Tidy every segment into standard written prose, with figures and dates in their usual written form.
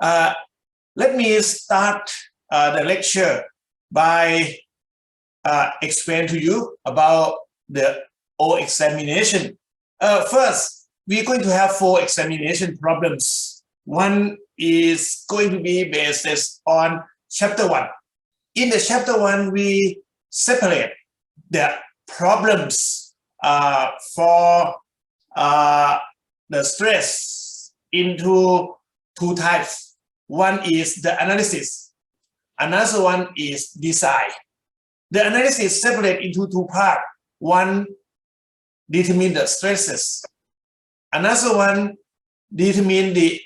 Uh, let me start the lecture by explain to you about the O examination. First, we're going to have 4 examination problems. One is going to be based on chapter 1. In the chapter 1, we separate the problems for the stress into 2 types. One is the analysis. Another one is design. The analysis separate into 2 parts. One determine the stresses. Another one determine the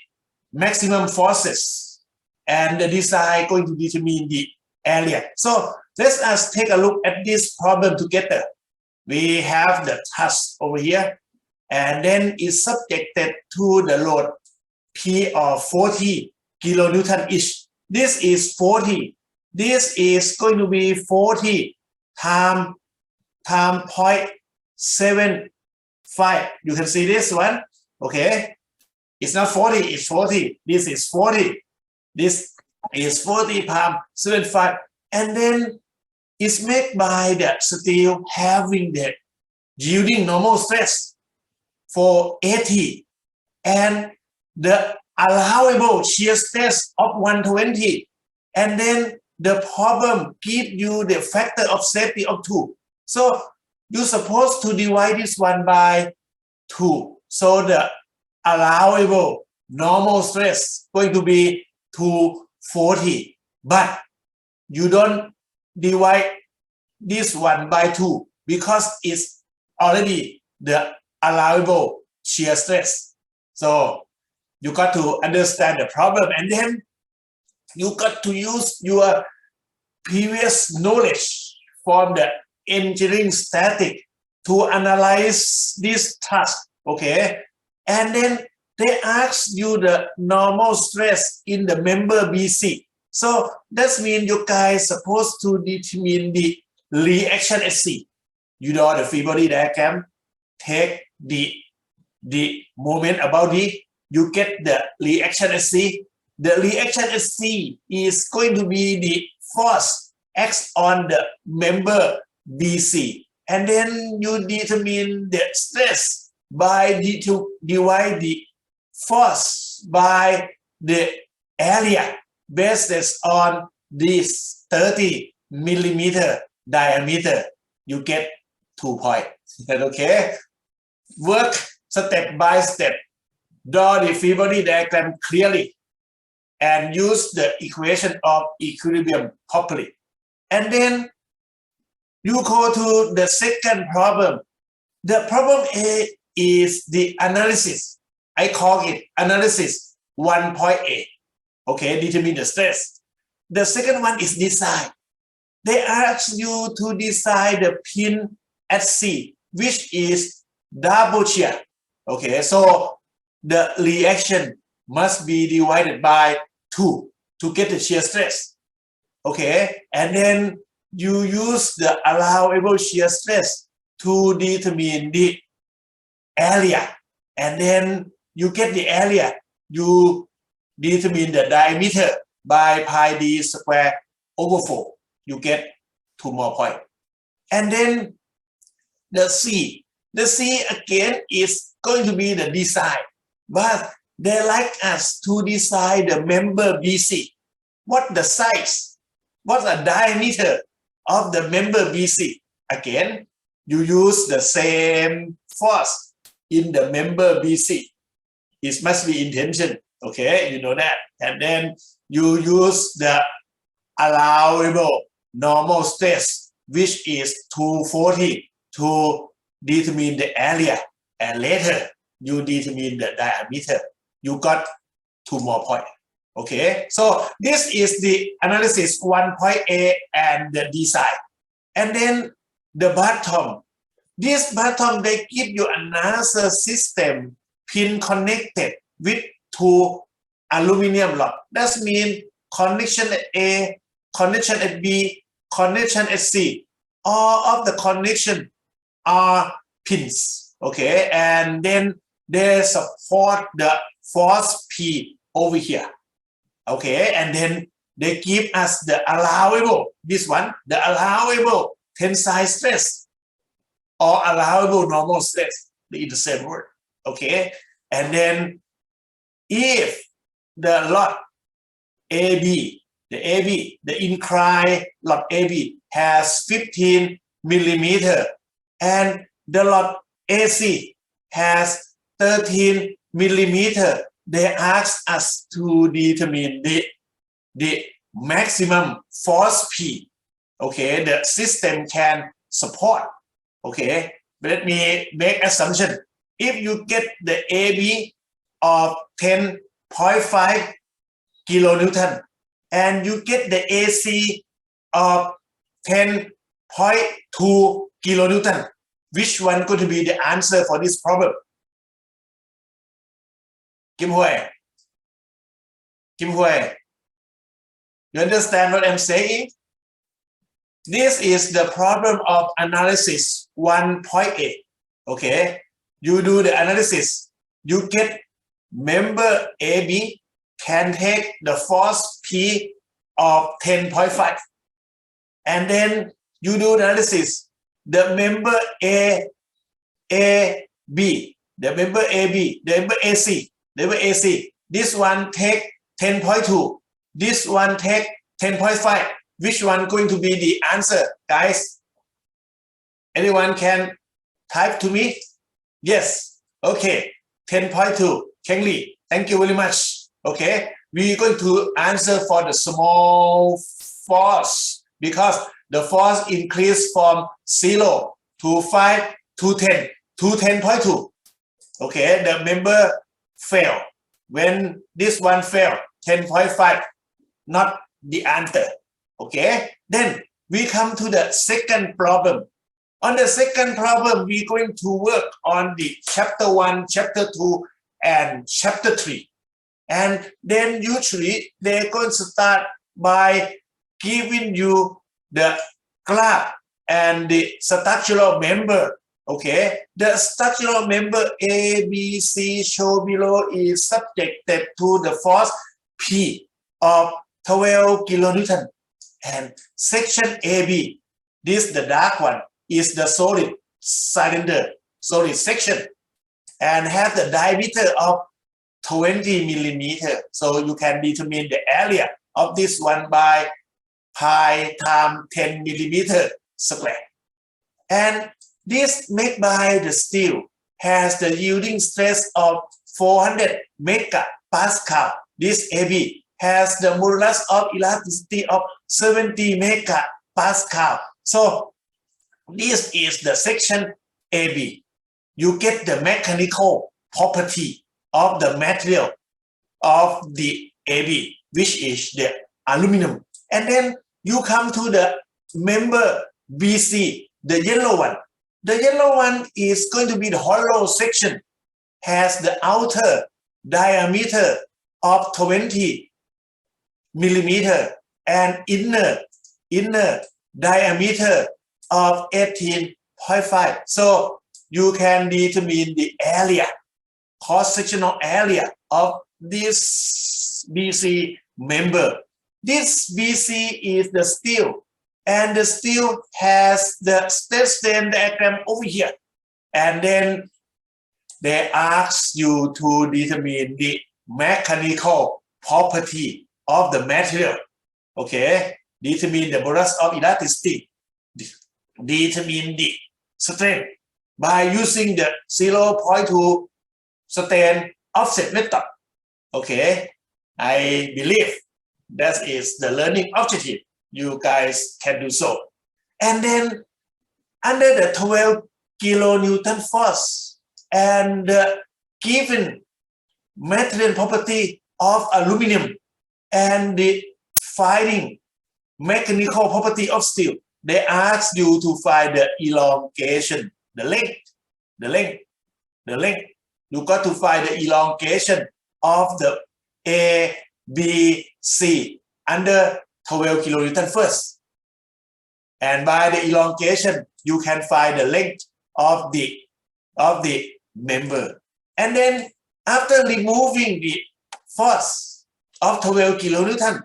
maximum forces. And the design going to determine the area. So let us take a look at this problem together. We have the task over here, and then it's subjected to the load P of 40 kilonewton each. This is 40. This is going to be 40 times 0.75. You can see this one. Okay. It's not 40, it's 40. This is 40. This is 40 times 75. And then it's made by the steel having the yielding normal stress for 80 and the allowable shear stress of 120. And then the problem gives you the factor of safety of 2. So you're supposed to divide this one by 2. So the allowable normal stress going to be 240. But you don't divide this one by 2 because it's already the allowable shear stress. So you got to understand the problem, and then you got to use your previous knowledge from the engineering static to analyze this task. Okay, and then they ask you the normal stress in the member BC. So that means you guys supposed to determine the reaction at C. You know the free body diagram, take the moment about D, you get the reaction at C. The reaction at C is going to be the force X on the member BC. And then you determine the stress by divide the force by the area based on this 30 millimeter diameter. You get 2 points. Okay? Work step by step. Draw the free body diagram clearly and use the equation of equilibrium properly. And then you go to the second problem. The problem A is the analysis. I call it analysis 1.A. Okay, determine the stress. The second one is design. They ask you to design the pin at C, which is double shear. Okay, so the reaction must be divided by 2 to get the shear stress. Okay, and then you use the allowable shear stress to determine the area, and then you get the area. You determine the diameter by pi d square over 4. You get 2 more points. And then the C. The C again is going to be the design, but they like us to design the member BC. What the size? What's the diameter of the member BC? Again, you use the same force in the member BC. It must be in tension. Okay, you know that. And then you use the allowable normal stress, which is 240, to determine the area. And later, you determine the diameter. You got 2 more points. Okay, so this is the analysis 1.A and the design. And then the bottom. This bottom, they give you another system pin connected with 2 aluminum rod. That means connection at A, connection at B, connection at C. All of the connection are pins. Okay, and then they support the force P over here. Okay, and then they give us the allowable, this one, the allowable tensile stress or allowable normal stress, in the same word. Okay, and then if the lot AB, the inclined lot AB has 15 millimeter and the lot AC has 13 millimeter, they ask us to determine the maximum force P. Okay, the system can support. Okay, let me make assumption. If you get the AB of 10.5 kilonewton and you get the AC of 10.2 kilonewton, which one could be the answer for this problem? Kim Hui, you understand what I'm saying? This is the problem of analysis 1.8. Okay, you do the analysis, you get member AB can take the force P of 10.5, and then you do the analysis, the member AB, the member AC, this one take 10.2, this one take 10.5. Which one going to be the answer, guys? Anyone can type to me? Yes. Okay. 10.2. Keng Lee, thank you very much. Okay. We're going to answer for the small force because the force increased from 0 to 5 to 10 to 10.2. Okay. The member fail. When this one fail, 10.5, not the answer. Okay, then we come to the second problem. On the second problem, we're going to work on the chapter 1, chapter 2, and chapter 3. And then usually they're going to start by giving you the graph and the structural member. Okay, the structural member A, B, C shown below is subjected to the force P of 12 kilonewton. And section AB, this the dark one, is the solid cylinder, solid section, and have the diameter of 20 millimeter. So you can determine the area of this one by pi times 10 millimeter square. And this made by the steel has the yielding stress of 400 megapascal. This AB has the modulus of elasticity of 70 megapascal. So this is the section AB. You get the mechanical property of the material of the AB, which is the aluminum. And then you come to the member BC, the yellow one. The yellow one is going to be the hollow section, has the outer diameter of 20 millimeter and inner diameter of 18.5. So you can determine the area, cross-sectional area of this BC member. This BC is the steel, and the steel has the stress strain diagram over here. And then they ask you to determine the mechanical property of the material. Okay, determine the modulus of elasticity, determine the strain by using the 0.2 strain offset method. Okay, I believe that is the learning objective. You guys can do so. And then under the 12 kilonewton force and the given material property of aluminum and the finding mechanical property of steel, they ask you to find the elongation, the length. You got to find the elongation of the A, B, C under 12 kilonewton first. And by the elongation, you can find the length of the member. And then after removing the force of 12 kilonewton.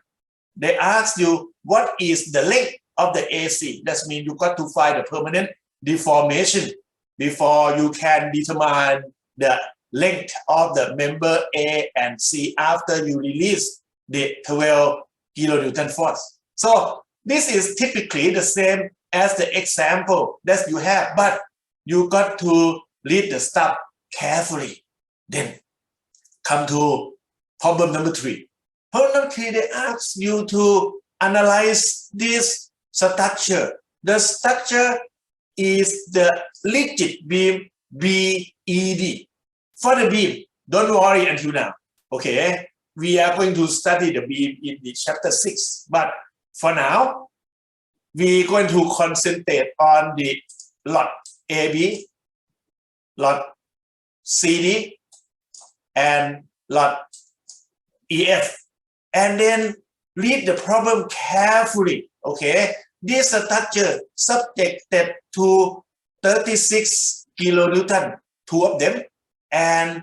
They ask you what is the length of the AC. That means you got to find the permanent deformation before you can determine the length of the member A and C after you release the 12 kilonewton force. So this is typically the same as the example that you have, but you got to read the stuff carefully. Then come to problem number 3. Problem number 3, they ask you to analyze this structure. The structure is the rigid beam BED. For the beam, don't worry until now. Okay, we are going to study the beam in the chapter 6, but for now, we're going to concentrate on the lot AB, lot CD, and lot EF, and then read the problem carefully. Okay, this structure subjected to 36 kilonewton, 2 of them, and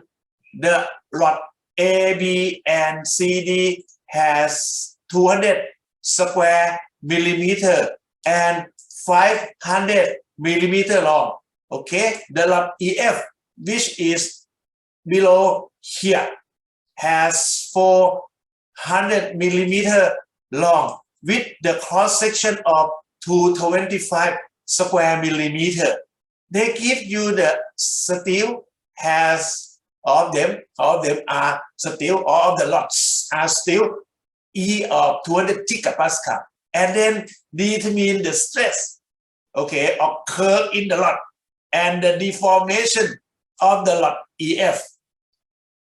the lot AB and CD has 200 square millimeter and 500 millimeter long. Okay, the lot EF, which is below here, has 400 millimeter long with the cross section of 225 square millimeter. They give you the steel has all of them are steel, all of the lots are steel E of 200 gigapascal, and then determine the stress, okay, occur in the lot and the deformation of the lot EF.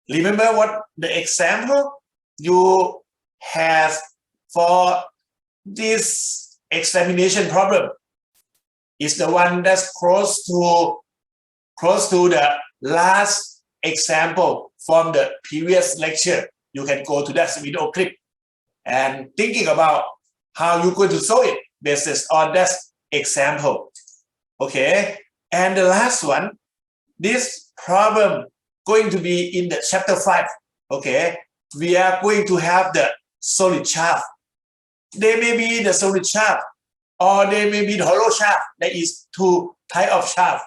Remember what the example you have for this examination problem is the one that's close to the last example from the previous lecture. You can go to that video clip and thinking about how you're going to solve it based on that example. Okay, and the last one, this problem going to be in the chapter 5. Okay, we are going to have the solid shaft. They may be the solid shaft or they may be the hollow shaft. There is 2 types of shaft,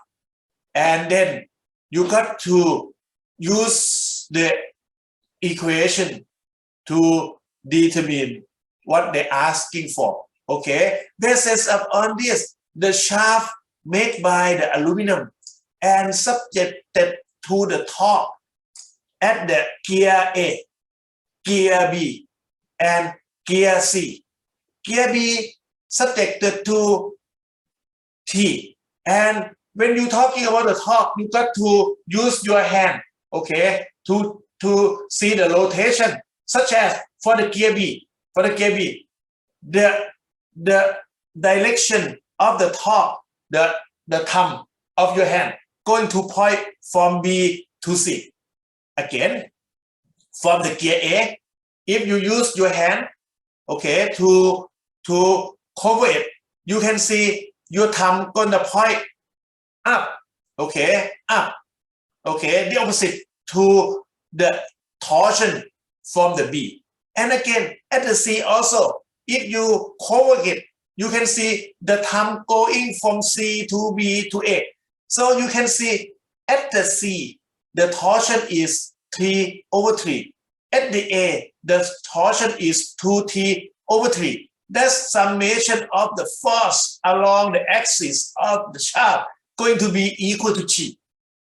and then you got to use the equation to determine what they're asking for. Okay, based upon this, the shaft made by the aluminum and subjected to the torque at the gear A, gear B, and gear C. Gear B subjected to T. And when you're talking about the torque, you got to use your hand, okay, to see the rotation, such as for the gear B. For the gear B, the direction of the torque, the thumb of your hand going to point from B to C. Again, from the gear A, if you use your hand, okay, to cover it, you can see your thumb going to point up, okay, up, okay, the opposite to the torsion from the B. And again, at the C also, if you cover it, you can see the thumb going from C to B to A. So you can see at the C, the torsion is 3/3. At the A, the torsion is 2T/3. That's summation of the force along the axis of the shaft going to be equal to G.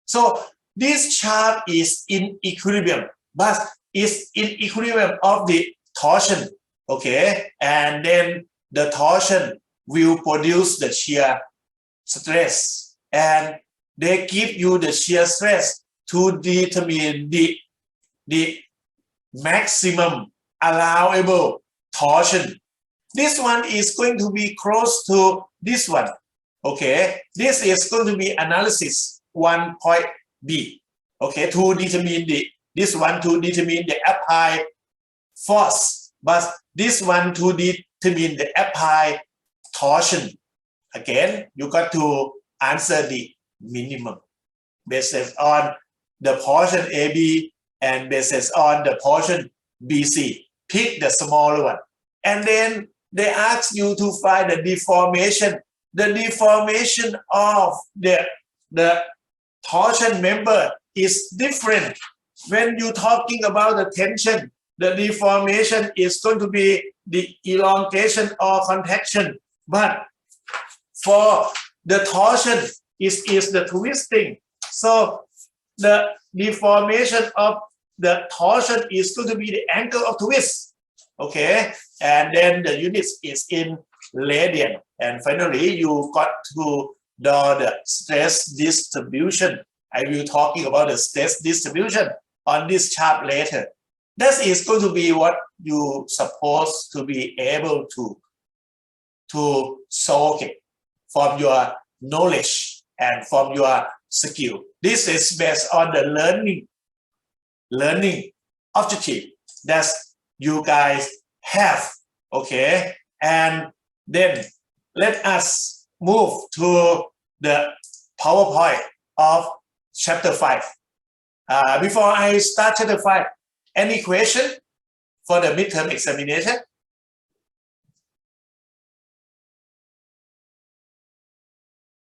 So this shaft is in equilibrium, but is in equilibrium of the torsion, okay? And then the torsion will produce the shear stress, and they give you the shear stress to determine the maximum allowable torsion. This one is going to be close to this one, okay? This is going to be analysis 1.B, okay, to determine this one to determine the applied force, but this one to determine the applied torsion. Again, you got to answer the minimum based on the portion AB and based on the portion BC. pick the smaller one. And then they ask you to find the deformation. The deformation of the torsion member is different. When you're talking about the tension, the deformation is going to be the elongation or contraction. But for the torsion is the twisting. So the deformation of the torsion is going to be the angle of twist. Okay, and then the units is in radian. And finally, you got to draw the stress distribution. I will talking about the stress distribution on this chart later. That is going to be what you supposed to be able to solve it from your knowledge and from your skill. This is based on the learning objective that you guys have. Okay, and then let us move to the PowerPoint of chapter 5. Before I start chapter 5, any question for the midterm examination?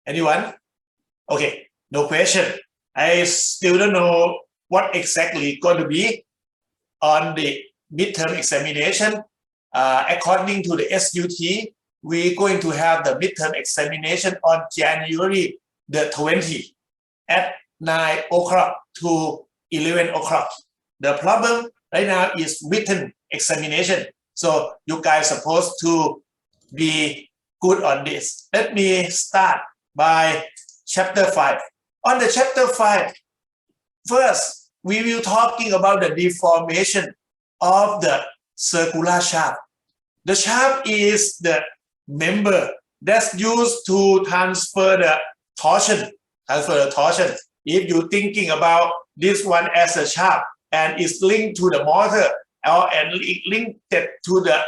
Anyone? Okay, no question. I still don't know what exactly going to be on the midterm examination. According to the SUT, we're going to have the midterm examination on January the 20th at 9 o'clock to 11 o'clock. The problem right now is written examination. So you guys are supposed to be good on this. Let me start by chapter 5. On the chapter 5, first, we will talking about the deformation of the circular shaft. The shaft is the member that's used to transfer the torsion. If you're thinking about this one as a shaft and it's linked to the motor or and linked to the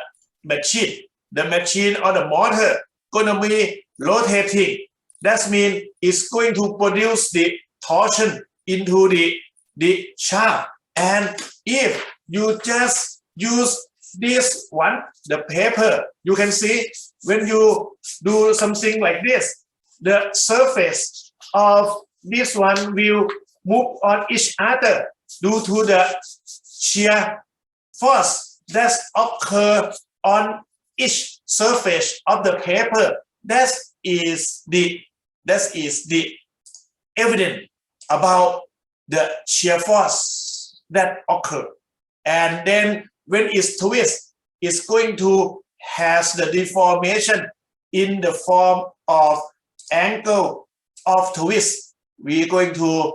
machine or the motor gonna be rotating. That means it's going to produce the torsion into the shaft. And if you just use this one, the paper, you can see when you do something like this, the surface of this one will move on each other due to the shear force that occur on each surface of the paper. That is the evidence about the shear force that occur. And then when it's twist, it's going to has the deformation in the form of angle of twist. We're going to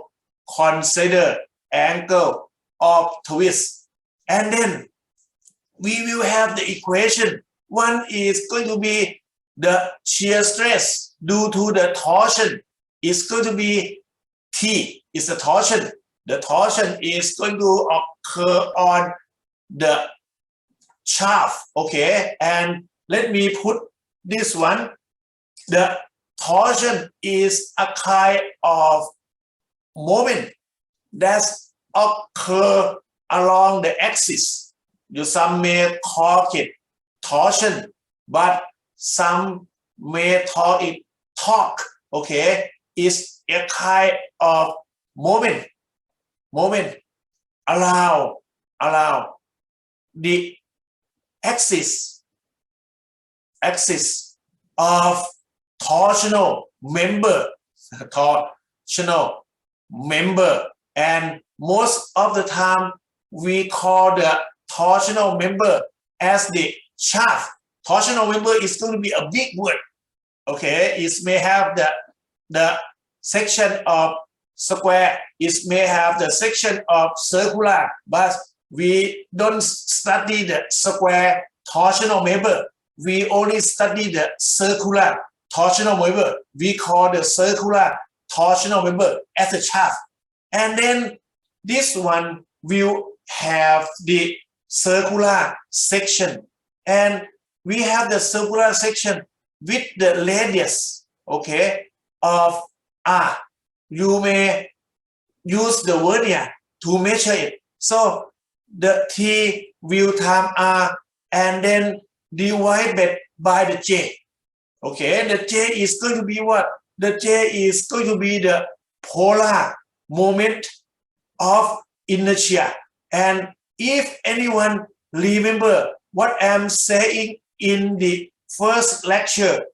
consider angle of twist. And then we will have the equation. One is going to be the shear stress due to the torsion. It's going to be T is the torsion. The torsion is going to occur on the shaft. Okay, and let me put this one. The torsion is a kind of moment that occur along the axis. Some may call it torsion, but some may call it torque. Okay, it's a kind of moment allow the axis of torsional member, and most of the time we call the torsional member as the shaft. Torsional member is going to be a big word. Okay, it may have the section of square, it may have the section of circular, but we don't study the square torsional member. We only study the circular torsional member. We call the circular torsional member as a shaft. And then this one will have the circular section. And we have the circular section with the radius, okay, of R. You may use the vernier to measure it. So the T will time R and then divided by the J. Okay, the J is going to be what? The J is going to be the polar moment of inertia. And if anyone remember what I'm saying in the first lecture,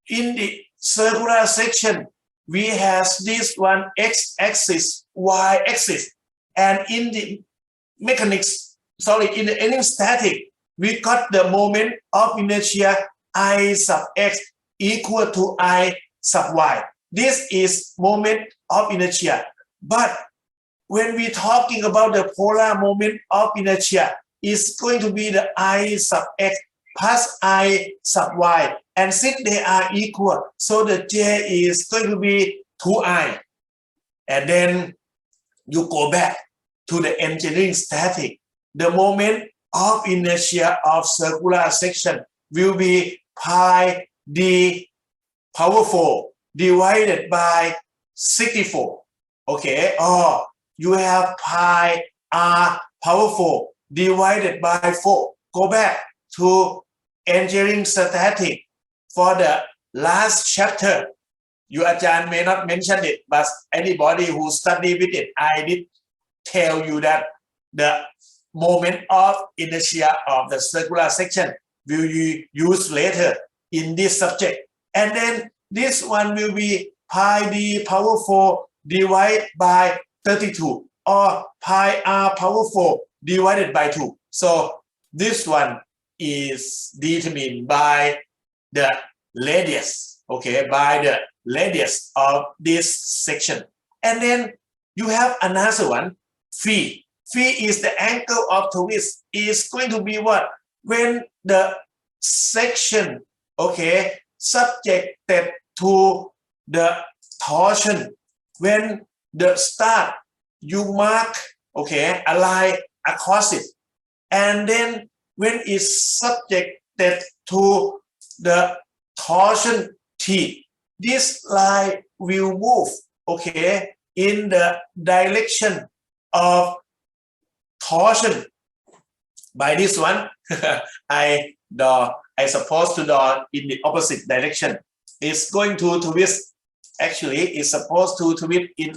in the circular section, we have this one x-axis, y-axis, and in the mechanics, in the electrostatic, we got the moment of inertia I sub x equal to I sub y. This is moment of inertia. But when we're talking about the polar moment of inertia, it's going to be the I sub x plus I sub y. And since they are equal, so the J is going to be 2I. And then you go back to the engineering static. The moment of inertia of circular section will be pi d power 4 divided by 64. Okay, or you have pi r power 4 divided by 4. Go back to engineering static for the last chapter. You Ajahn may not mention it, but anybody who study with it, I did tell you that the moment of inertia of the circular section will be used later in this subject. And then this one will be pi d power 4 divided by 32 or pi r power 4 divided by 2. So this one is determined by the radius, okay, by the radius of this section. And then you have another one, phi. Phi is the angle of twist. Is going to be what? When the section, okay, subjected to the torsion, when the start, you mark, okay, a line across it. And then when it's subjected to the torsion T, this line will move, okay, in the direction of torsion. By this one, I supposed to draw in the opposite direction. It's going to twist. Actually, it's supposed to twist in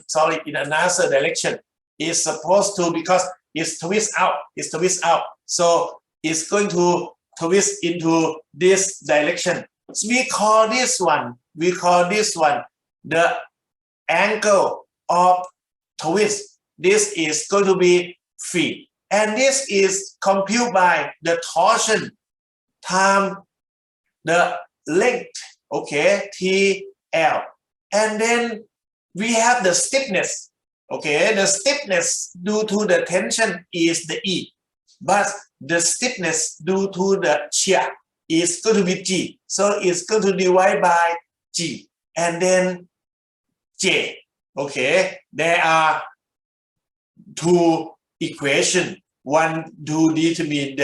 another direction. It's supposed to, because it's twist out. It's twist out. So it's going to twist into this direction. So we call this one the angle of twist. This is going to be phi. And this is computed by the torsion times the length, okay, TL. And then we have the stiffness, okay. The stiffness due to the tension is the E, but the stiffness due to the shear is going to be G. So it's going to divide by G. And then J, okay. There are two equations. One to determine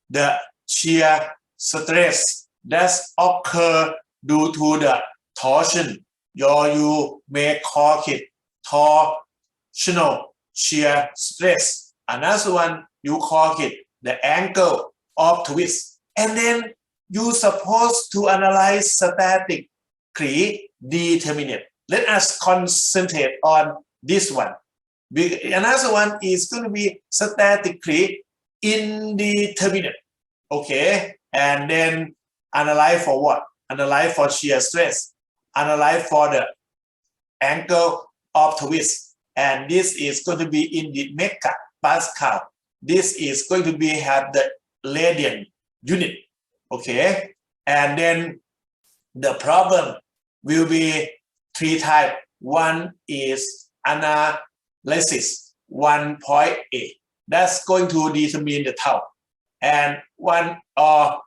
the shear stress that occur due to the torsion, or you may call it torsional shear stress. Another one, you call it the angle of twist. And then you're supposed to analyze statically determinate. Let us concentrate on this one. Another one is going to be statically indeterminate. Okay, and then analyze for what? Analyze for shear stress, analyze for the angle of twist, and this is going to be in the megapascal. This is going to be have the radian unit. Okay, and then the problem will be three types. One is analysis 1.A. That's going to determine the tau. And one or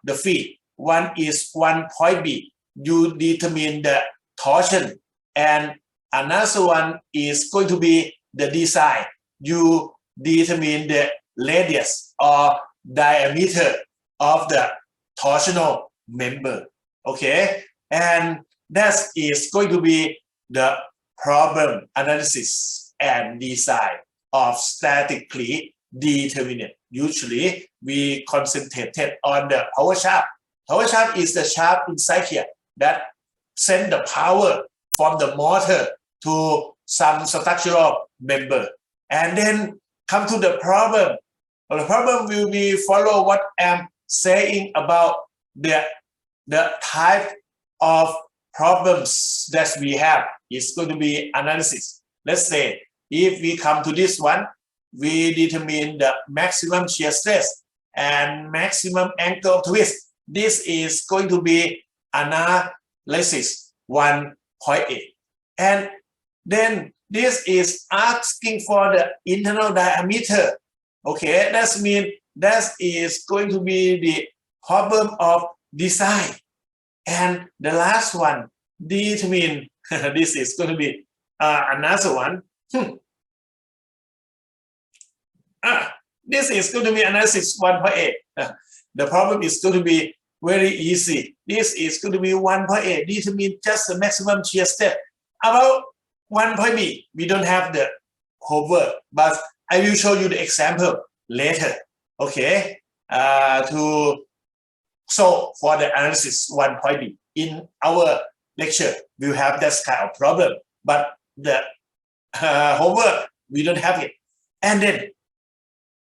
the phi. One is 1.B. You determine the torsion. And another one is going to be the design. You determine the radius or diameter of the torsional member. Okay, and that is going to be the problem analysis and design. of statically determinate. Usually we concentrated on the power shaft. Power shaft is the shaft inside here that send the power from the motor to some structural member. And then come to the problem. The problem will be follow what I'm saying about the type of problems that we have. Is going to be analysis. Let's say if we come to this one, we determine the maximum shear stress and maximum angle of twist. This is going to be analysis 1.8. And then this is asking for the internal diameter. Okay, that means that is going to be the problem of design. And the last one, determine, this is going to be another one. This is going to be analysis 1.8. The problem is going to be very easy. This is going to be 1.8. Determine just the maximum shear stress. About 1.b, we don't have the homework, but I will show you the example later. Okay, so for the analysis 1.b in our lecture, we'll have that kind of problem, but the homework we don't have it. And then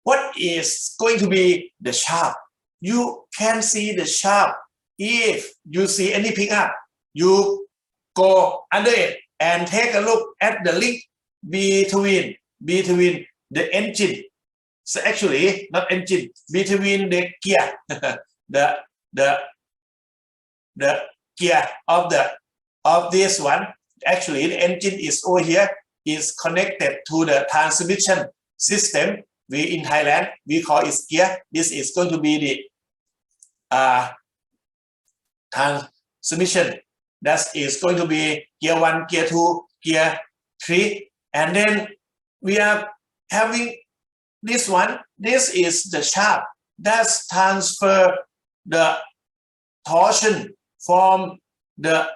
what is going to be the shaft? You can see the shaft. If you see any pickup, you go under it and take a look at the link between the engine. So actually, not engine, between the gear, the gear of this one. Actually, the engine is over here, is connected to the transmission system. We in Thailand, we call it gear. This is going to be the transmission. That is going to be gear 1, gear 2, gear 3. And then we are having this one. This is the shaft that transfer the torsion from the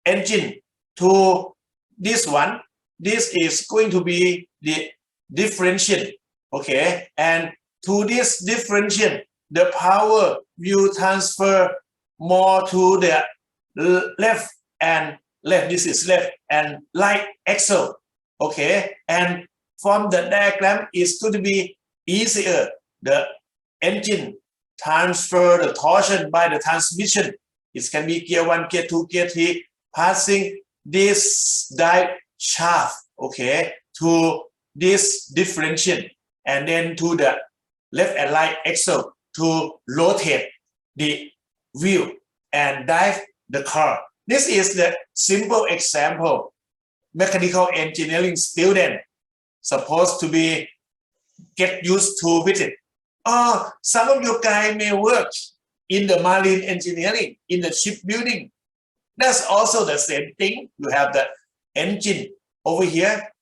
engine to this one. This is going to be the differential. Okay, and to this differential, the power will transfer more to the left and left. This is left and right axle. Okay, and from the diagram is going to be easier. The engine transfer the torsion by the transmission. It can be gear 1, gear 2, gear 3, passing this drive shaft, okay, to this differential, and then to the left and right axle to rotate the wheel and drive the car. This is the simple example. Mechanical engineering student supposed to be get used to with it. Or some of you guys may work in the marine engineering, in the shipbuilding. That's also the same thing. You have the engine over here,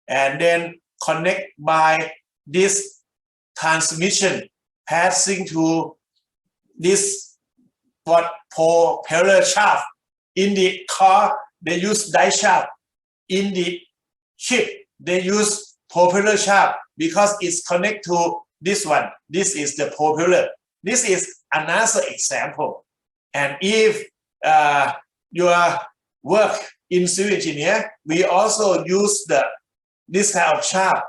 and then connect by this transmission passing to this propeller shaft. In the car, they use drive shaft. In the ship, they use propeller shaft because it's connected to this one. This is the propeller. This is another example. And if your work in civil engineer, we also use this kind of shaft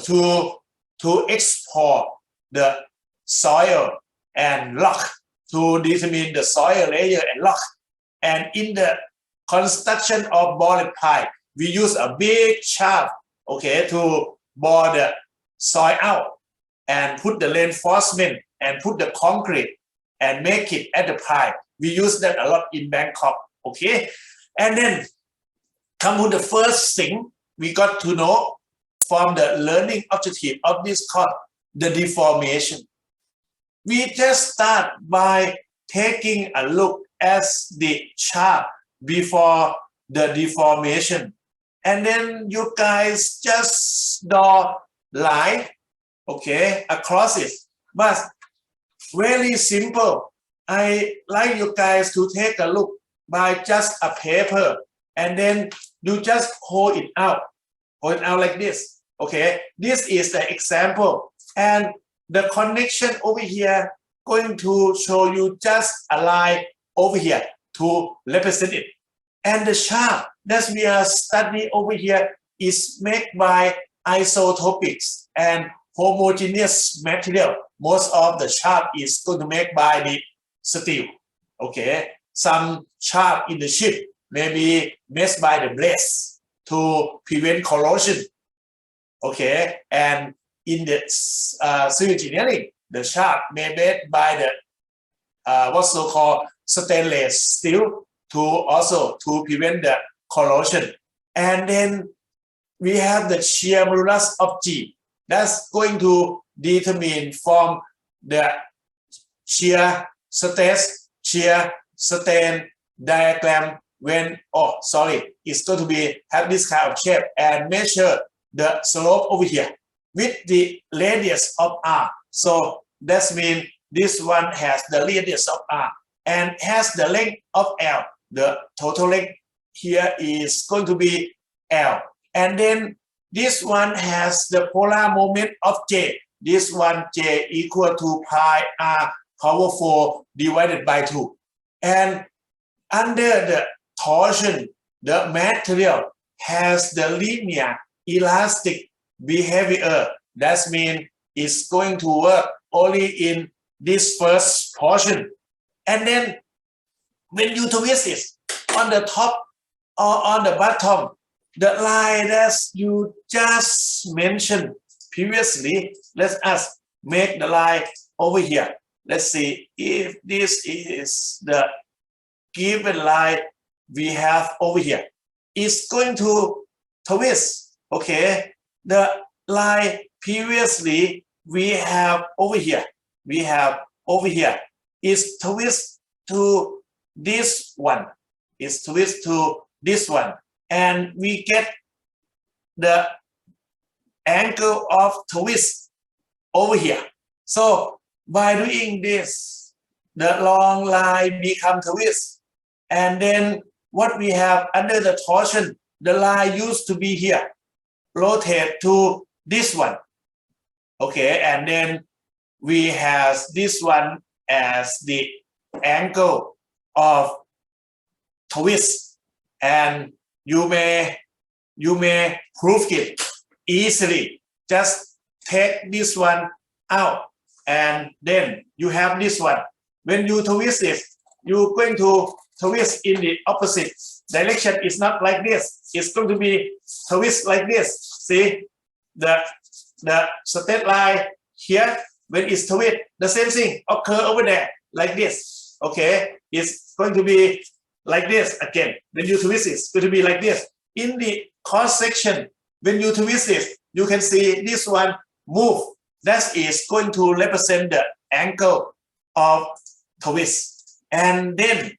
to export the soil and rock, to determine the soil layer and rock. And in the construction of bored pipe, we use a big shaft, okay, to bore the soil out and put the reinforcement and put the concrete and make it at the pipe. We use that a lot in Bangkok, okay? And then come to the first thing we got to know from the learning objective of this course, the deformation. We just start by taking a look at the chart before the deformation. And then you guys just draw line, okay, across it. But very simple. I like you guys to take a look by just a paper, and then you just hold it out like this. Okay, this is the example, and the connection over here going to show you just a line over here to represent it. And the shaft that we are studying over here is made by isotopics and homogeneous material. Most of the shaft is going to make by the steel. Okay, some shaft in the ship may be made by the blades to prevent corrosion. Okay, and in the civil engineering, the shaft may be made by the what's so called stainless steel to also to prevent the corrosion. And then we have the shear modulus of G that's going to determine from the shear stress, shear strain diagram when it's going to be have this kind of shape and measure the slope over here with the radius of R. So that means this one has the radius of R and has the length of L. The total length here is going to be L. And then this one has the polar moment of J. This one J equal to pi R power 4 divided by 2. And under the torsion, the material has the linear elastic behavior. That means it's going to work only in this first portion. And then when you twist it on the top or on the bottom, the line that you just mentioned previously, let us make the line over here. Let's see if this is the given line we have over here. It's going to twist. Okay, the line previously we have over here. We have over here is twist to this one. Is twist to this one, and we get the angle of twist over here. So by doing this, the long line become twist, and then what we have under the torsion, the line used to be here, rotate to this one. Okay, and then we have this one as the angle of twist, and you may prove it easily. Just take this one out, and then you have this one. When you twist it, you're going to twist in the opposite direction. It's not like this. It's going to be twist like this. See the straight line here. When it's twist, the same thing occur over there like this. Okay, it's going to be like this again. When you twist it, it's going to be like this. In the cross section, when you twist it, you can see this one move. That is going to represent the angle of twist. And then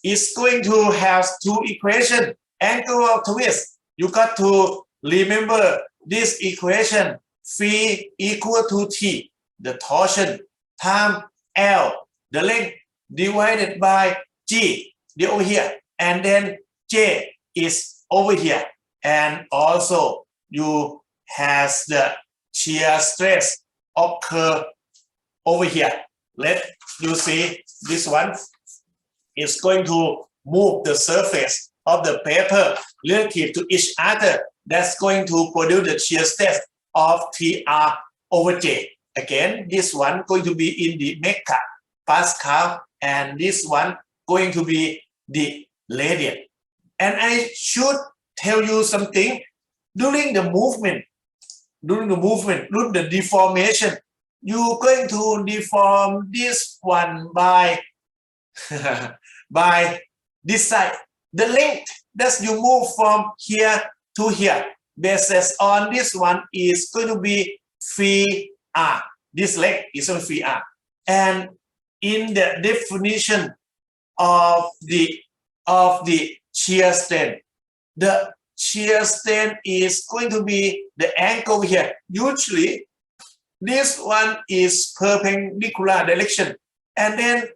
it's going to have two equations. Angle of twist, you got to remember this equation. Phi equal to T, the torsion, times L, the length, divided by G, the over here. And then J is over here. And also you has the shear stress occur over here. Let you see this one is going to move the surface of the paper relative to each other. That's going to produce the shear stress of TR over J. Again, this one going to be in the Mech Pascal, and this one going to be the radian. And I should tell you something. During the movement, during the deformation, you're going to deform this one by by this side. The length that you move from here to here, basis on this one is going to be phi r. This length is on phi r. And in the definition of the shear strain, the shear strain is going to be the angle here. Usually, this one is perpendicular direction, and then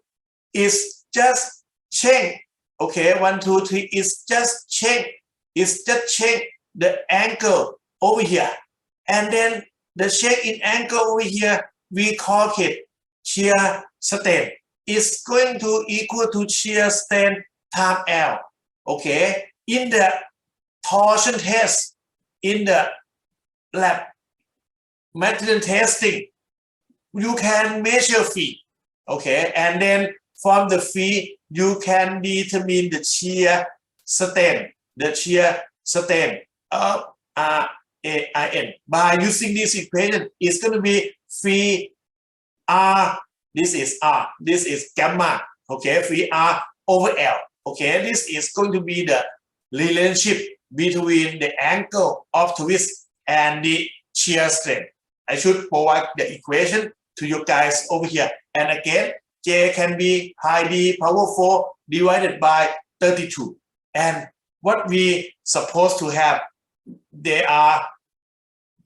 it's just change. Okay, 1, 2, 3 is just change. It's just change the angle over here, and then the check in angle over here, we call it shear strain. It's going to equal to shear strain times L. Okay, in the torsion test, in the lab material testing, you can measure phi. Okay, and then from the phi, you can determine the shear strain, the shear strain of RAIN. By using this equation, it's going to be phi R, this is R, this is gamma, okay, phi R over L. Okay, this is going to be the relationship between the angle of twist and the shear strength. I should provide the equation to you guys over here. And again, J can be pi d power 4 divided by 32. And what we supposed to have, they are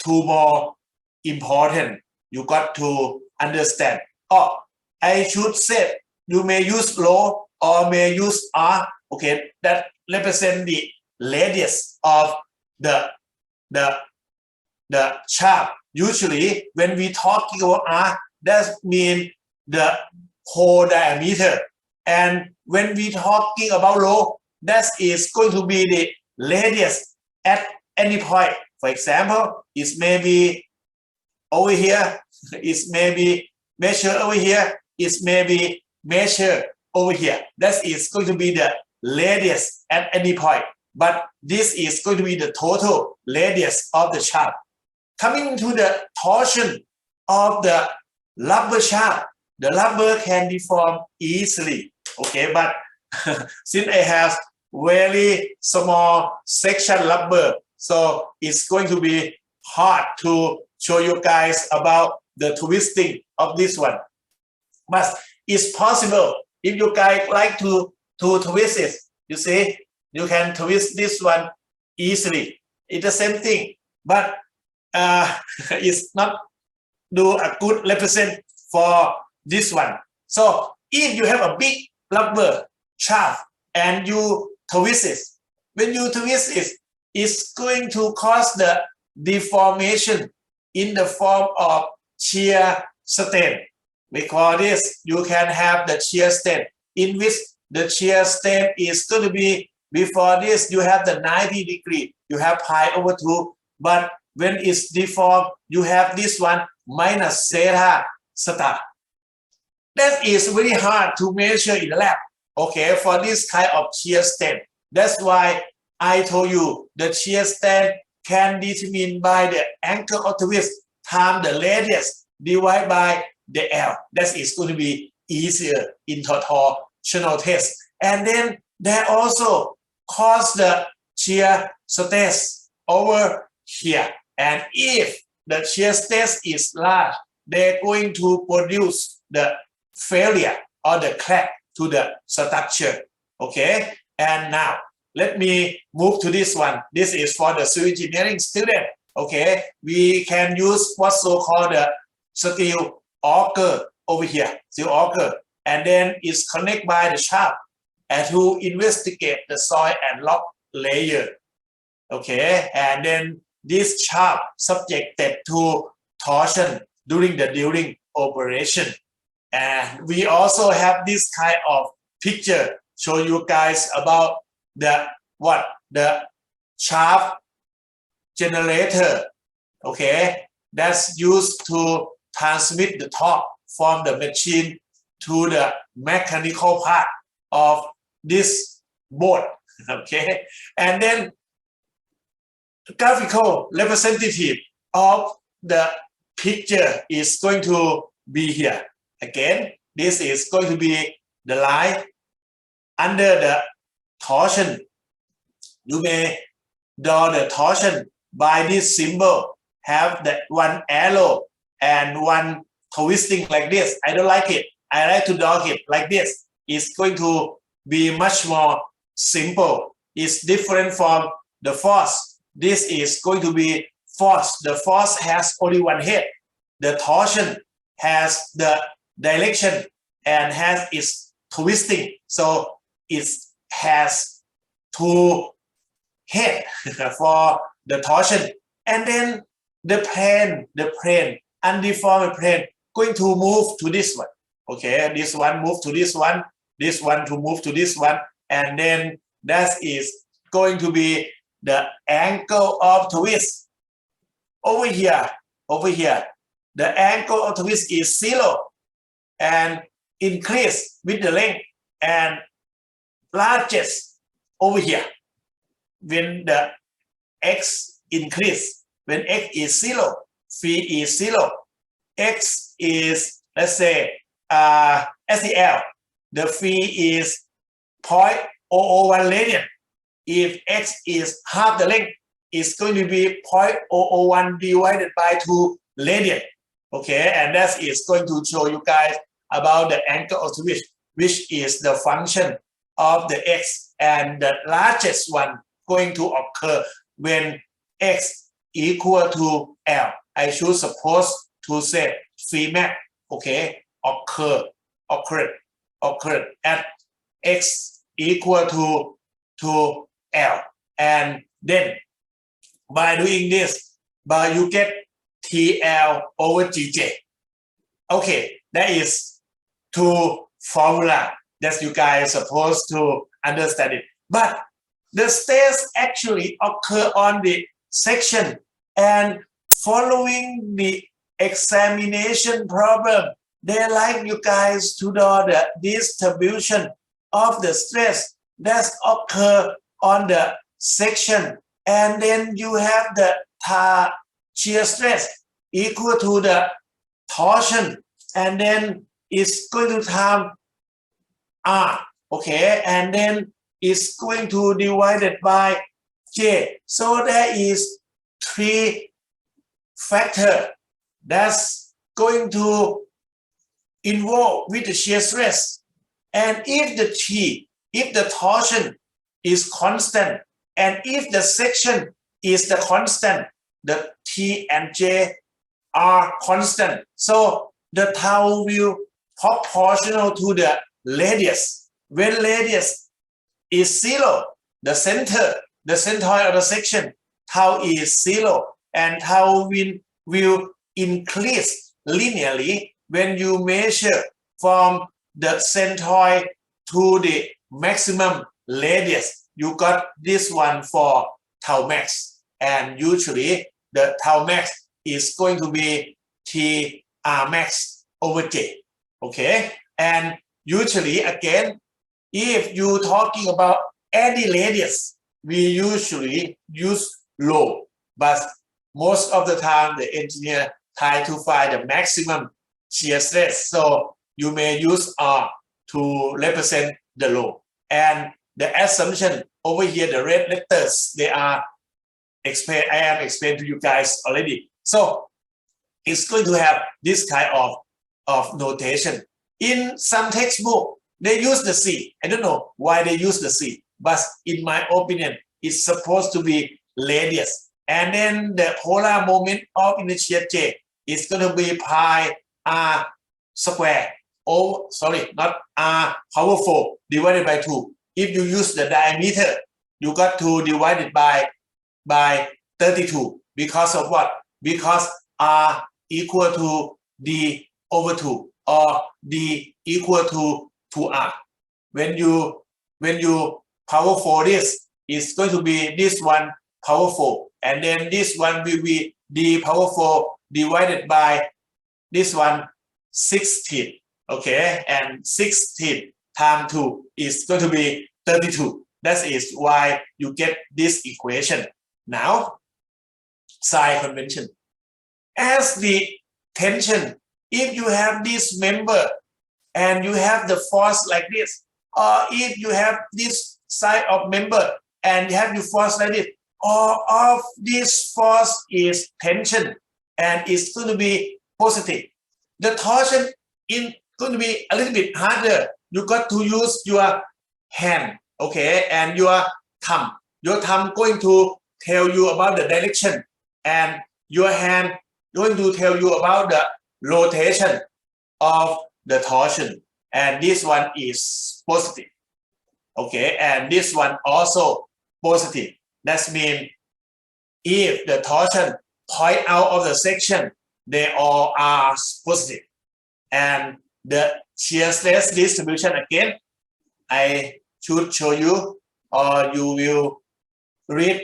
two more important. You got to understand. Oh, I should say you may use rho or may use R. Okay, that represent the radius of the shaft. Usually, when we talking about R, that means the whole diameter. And when we talking about rho, that is going to be the radius at any point. For example, it may be over here, it may be measured over here, it may be measured over here. That is going to be the radius at any point. But this is going to be the total radius of the shaft. Coming to the torsion of the rubber shaft, the rubber can deform easily. Okay, but since I have very small section rubber, so it's going to be hard to show you guys about the twisting of this one. But it's possible if you guys like to twist it. You see, you can twist this one easily. It's the same thing, but it's not do a good represent for this one. So if you have a big rubber shaft and you twist it, when you twist it, it's going to cause the deformation in the form of shear strain. Because this, you can have the shear strain, in which the shear strain is going to be, before this, you have the 90 degree, you have pi over 2, but when it's deformed, you have this one minus zeta star. That is very hard to measure in the lab, okay, for this kind of shear strain. That's why I told you the shear strain can determine by the angle of twist times the radius divided by the L. That is going to be easier in torsional test. And then they also cause the shear stress over here. And if the shear stress is large, they're going to produce the failure or the crack to the structure. Okay, and now let me move to this one. This is for the civil engineering student. Okay, we can use what's so-called the steel auger over here, steel auger, and then it's connected by the shaft and to investigate the soil and rock layer. Okay, and then this shaft subjected to torsion during the drilling operation. And we also have this kind of picture show you guys about the shaft generator, okay, that's used to transmit the torque from the machine to the mechanical part of this board, okay. And then graphical representative of the picture is going to be here. Again, this is going to be the line under the torsion. You may draw the torsion by this symbol, have that one arrow and one twisting like this. I don't like it. I like to draw it like this. It's going to be much more simple. It's different from the force. This is going to be force. The force has only one head. The torsion has the direction and has its twisting. So it has two heads for the torsion. And then the plane, undeformed plane going to move to this one. Okay, this one move to this one to move to this one, and then that is going to be the angle of twist. Over here, the angle of twist is 0 and increase with the length and largest over here. When the x increase, when x is 0, phi is 0, x is, let's say, SEL, the phi is 0.001 radian. If x is half the length, it's going to be 0.001 divided by 2 radian. Okay, and that is going to show you guys about the angle of twist, which is the function of the x, and the largest one going to occur when x equal to L. I should suppose to say phi max, okay, occur at x equal to L, and then by doing this, you get TL over GJ. Okay, that is two formula that you guys are supposed to understand it. But the states actually occur on the section, and following the examination problem, they like you guys to draw the distribution of the stress that occur on the section, and then you have the shear stress equal to the torsion, and then it's going to time R, okay, and then it's going to divide it by J. So there is 3 factors that's going to involve with the shear stress. And if the torsion is constant, and if the section is the constant, the T and J are constant. So the tau will proportional to the radius. When radius is 0, the centroid of the section, tau is 0, and tau will increase linearly when you measure from the centroid to the maximum radius. You got this one for tau max, and usually the tau max is going to be T R max over J. Okay, and usually again, if you're talking about any radius, we usually use rho, but most of the time the engineer try to find the maximum shear stress, so you may use R to represent the rho. And the assumption over here, the red letters, they are explained. I have explained to you guys already. So it's going to have this kind of notation. In some textbook, they use the C. I don't know why they use the C, but in my opinion, it's supposed to be radius. And then the polar moment of inertia J is going to be pi R square. Oh, sorry, not R power 4 divided by 2. If you use the diameter, you got to divide it by 32. Because of what? Because R equal to D over 2, or D equal to 2R. When you power 4 this, it's going to be this one power 4, and then this one will be D power 4 divided by this one 16. Okay, and 16 times 2 is going to be 32. That is why you get this equation. Now, Psi convention. As the tension, if you have this member and you have the force like this, or if you have this side of member and you have the force like this, all of this force is tension and it's going to be positive. The torsion is going to be a little bit harder. You got to use your hand, okay, and your thumb. Your thumb going to tell you about the direction, and your hand going to tell you about the rotation of the torsion. And this one is positive, okay, and this one also positive. That means if the torsion point out of the section, they all are positive. And the shear stress distribution again, I should show you, or you will read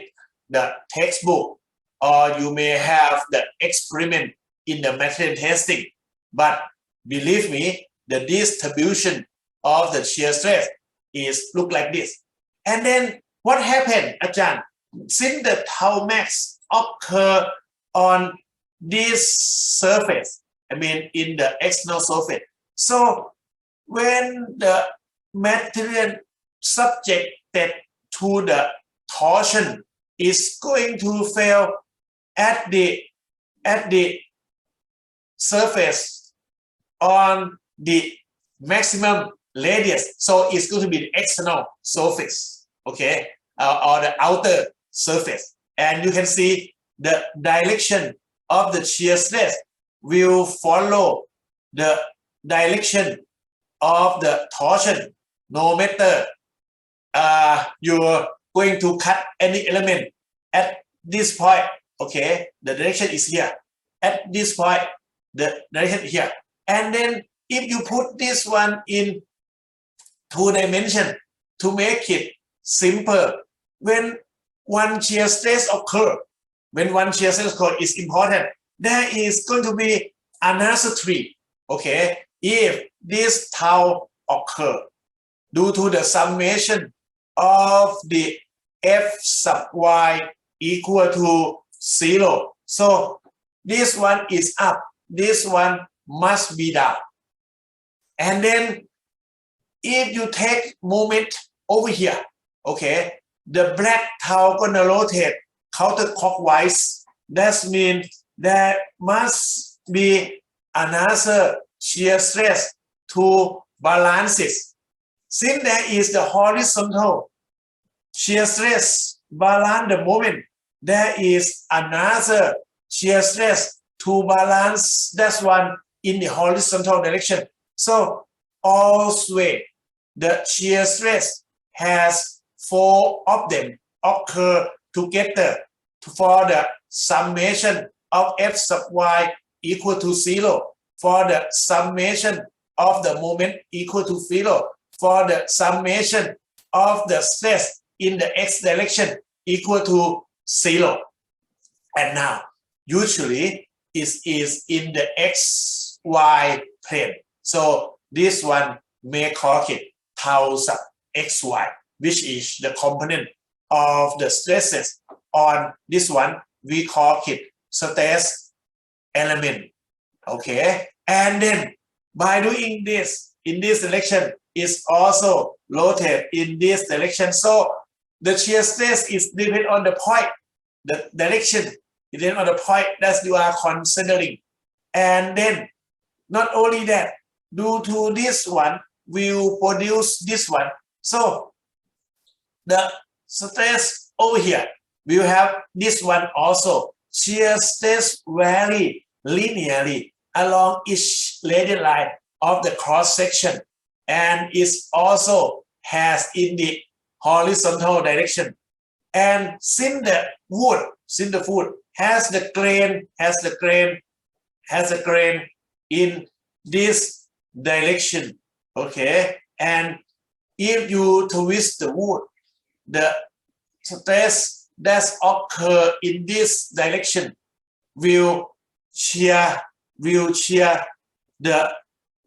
the textbook, or you may have the experiment in the material testing. But believe me, the distribution of the shear stress is look like this. And then what happened, Ajahn? Since the tau max occur on this surface, I mean in the external surface. So when the material subjected to the torsion is going to fail at the surface on the maximum radius, so it's going to be the external surface, okay, or the outer surface. And you can see the direction of the shear stress will follow the direction of the torsion. No matter you're going to cut any element at this point, okay, the direction is here. At this point, the direction is here. And then if you put this one in 2 dimensions to make it simple, when one shear stress occurs, is important, there is going to be another tree, okay, if this tau occur due to the summation of the f sub y equal to 0. So this one is up, this one must be down. And then if you take moment over here, okay, the black tau gonna rotate counterclockwise. That means there must be another shear stress to balance it. Since there is the horizontal shear stress balance the moment, there is another shear stress to balance that one in the horizontal direction. So always the shear stress has 4 of them occur together for the summation of f sub y equal to 0, for the summation of the moment equal to 0, for the summation of the stress in the x direction equal to 0. And now, usually it is in the xy plane. So this one may call it tau sub xy, which is the component of the stresses on this one. We call it stress element. Okay, and then by doing this in this direction is also rotate in this direction. So the shear stress is dependent on the point, the direction is dependent on the point that you are considering. And then not only that, due to this one will produce this one. So the stress over here will have this one also. Shear stress vary linearly along each radial line of the cross section, and it also has in the horizontal direction. And since the wood has the grain in this direction, okay, and if you twist the wood, the stress that occur in this direction will shear the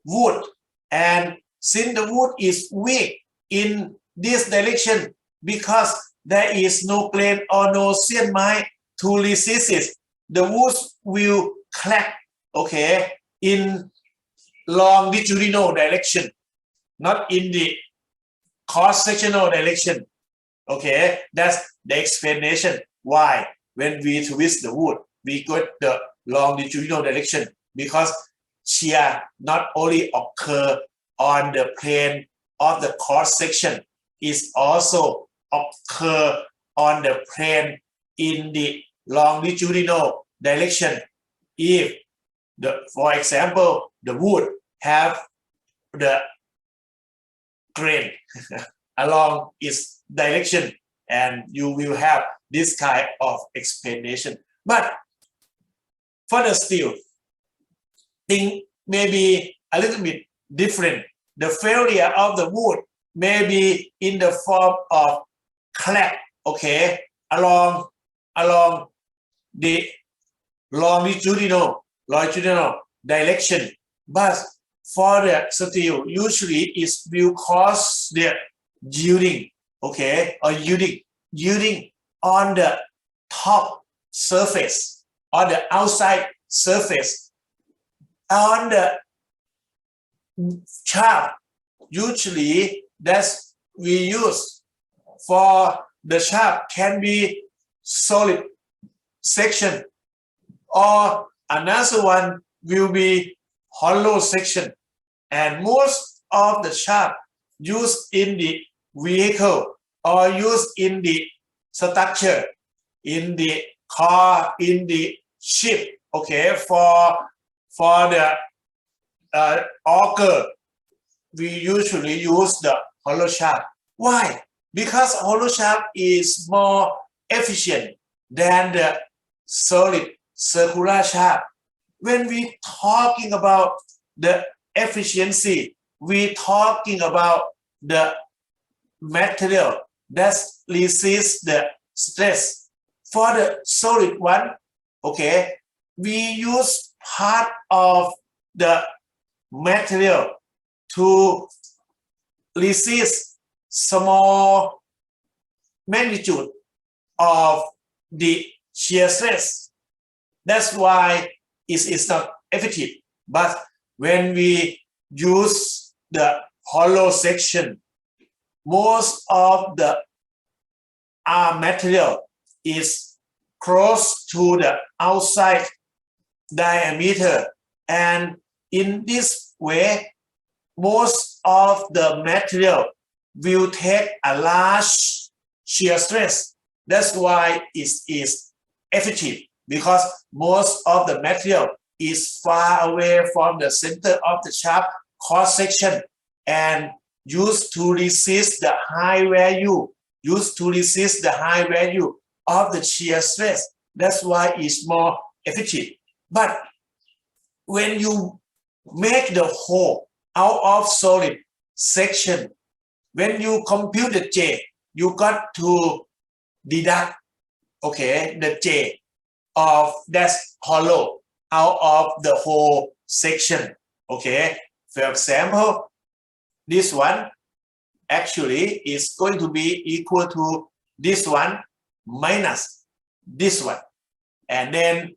wood. And since the wood is weak in this direction, because there is no grain or no shear mine to resist it, the wood will crack, okay, in longitudinal direction, not in the cross-sectional direction. Okay, that's the explanation why when we twist the wood, we got the longitudinal direction, because shear not only occur on the plane of the cross section, it also occur on the plane in the longitudinal direction. If for example, the wood have the grain along its direction, and you will have this kind of explanation. But For the steel, thing may be a little bit different. The failure of the wood may be in the form of crack, okay, along the longitudinal direction. But for the steel, usually it will cause the yielding, okay, or yielding on the top surface, on the outside surface, on the shaft. Usually that's we use for the shaft can be solid section, or another one will be hollow section. And most of the shaft used in the vehicle or used in the structure, in the car, in the ship, okay, for the auger, we usually use the hollow shaft. Why? Because hollow shaft is more efficient than the solid circular shaft. When we talking about the efficiency, we talking about the material that resists the stress. For the solid one, okay, we use part of the material to resist small magnitude of the shear stress. That's why it is not effective. But when we use the hollow section, most of the material is close to the outside diameter, and in this way most of the material will take a large shear stress. That's why it is effective, because most of the material is far away from the center of the shaft cross section and used to resist the high value of the shear stress. That's why it's more effective. But when you make the hole out of solid section, when you compute the J, you got to deduct, okay, the J of that hollow out of the whole section, okay. For example, this one actually is going to be equal to this one minus this one, and then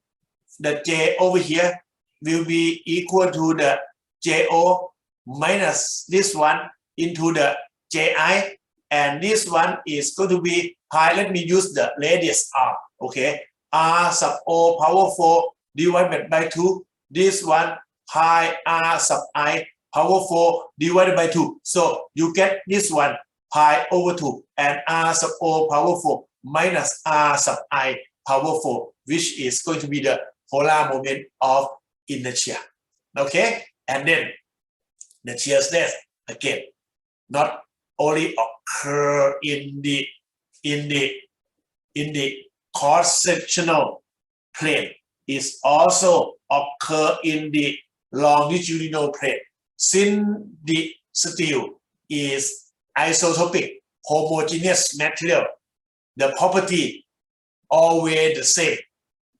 the J over here will be equal to the JO minus this one into the JI, and this one is going to be pi. Let me use the radius R, okay, R sub O power 4 divided by 2. This one pi R sub I power 4 divided by 2. So you get this one pi over 2 and R sub O power 4 minus R sub I power 4, which is going to be the polar moment of inertia. Okay, and then the shear stress again not only occur in the cross-sectional plane, is also occur in the longitudinal plane. Since the steel is isotopic homogeneous material, the property always the same,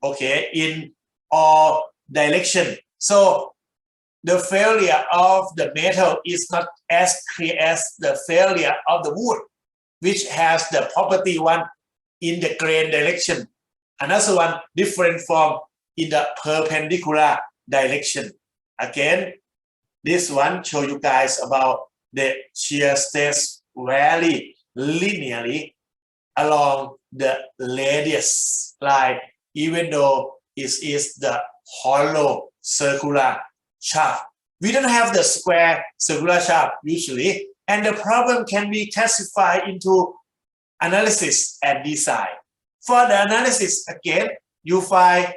okay, in all direction. So the failure of the metal is not as clear as the failure of the wood, which has the property one in the grain direction, another one different from in the perpendicular direction. Again, this one show you guys about the shear stress vary linearly along the radius line, even though it is the hollow circular shaft. We don't have the square circular shaft usually, and the problem can be classified into analysis and design. For the analysis, again, you find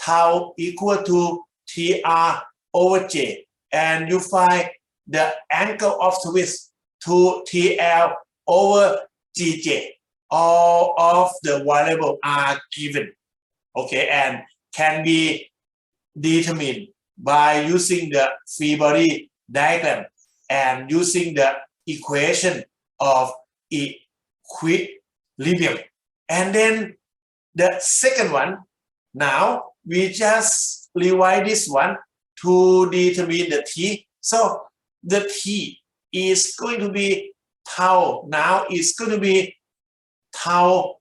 tau equal to TR over J, and you find the angle of twist to TL over GJ. All of the variables are given, okay, and can be determine by using the free body diagram and using the equation of equilibrium. And then the second one, now we just revise this one to determine the T. So the T is going to be tau. Now it's going to be tau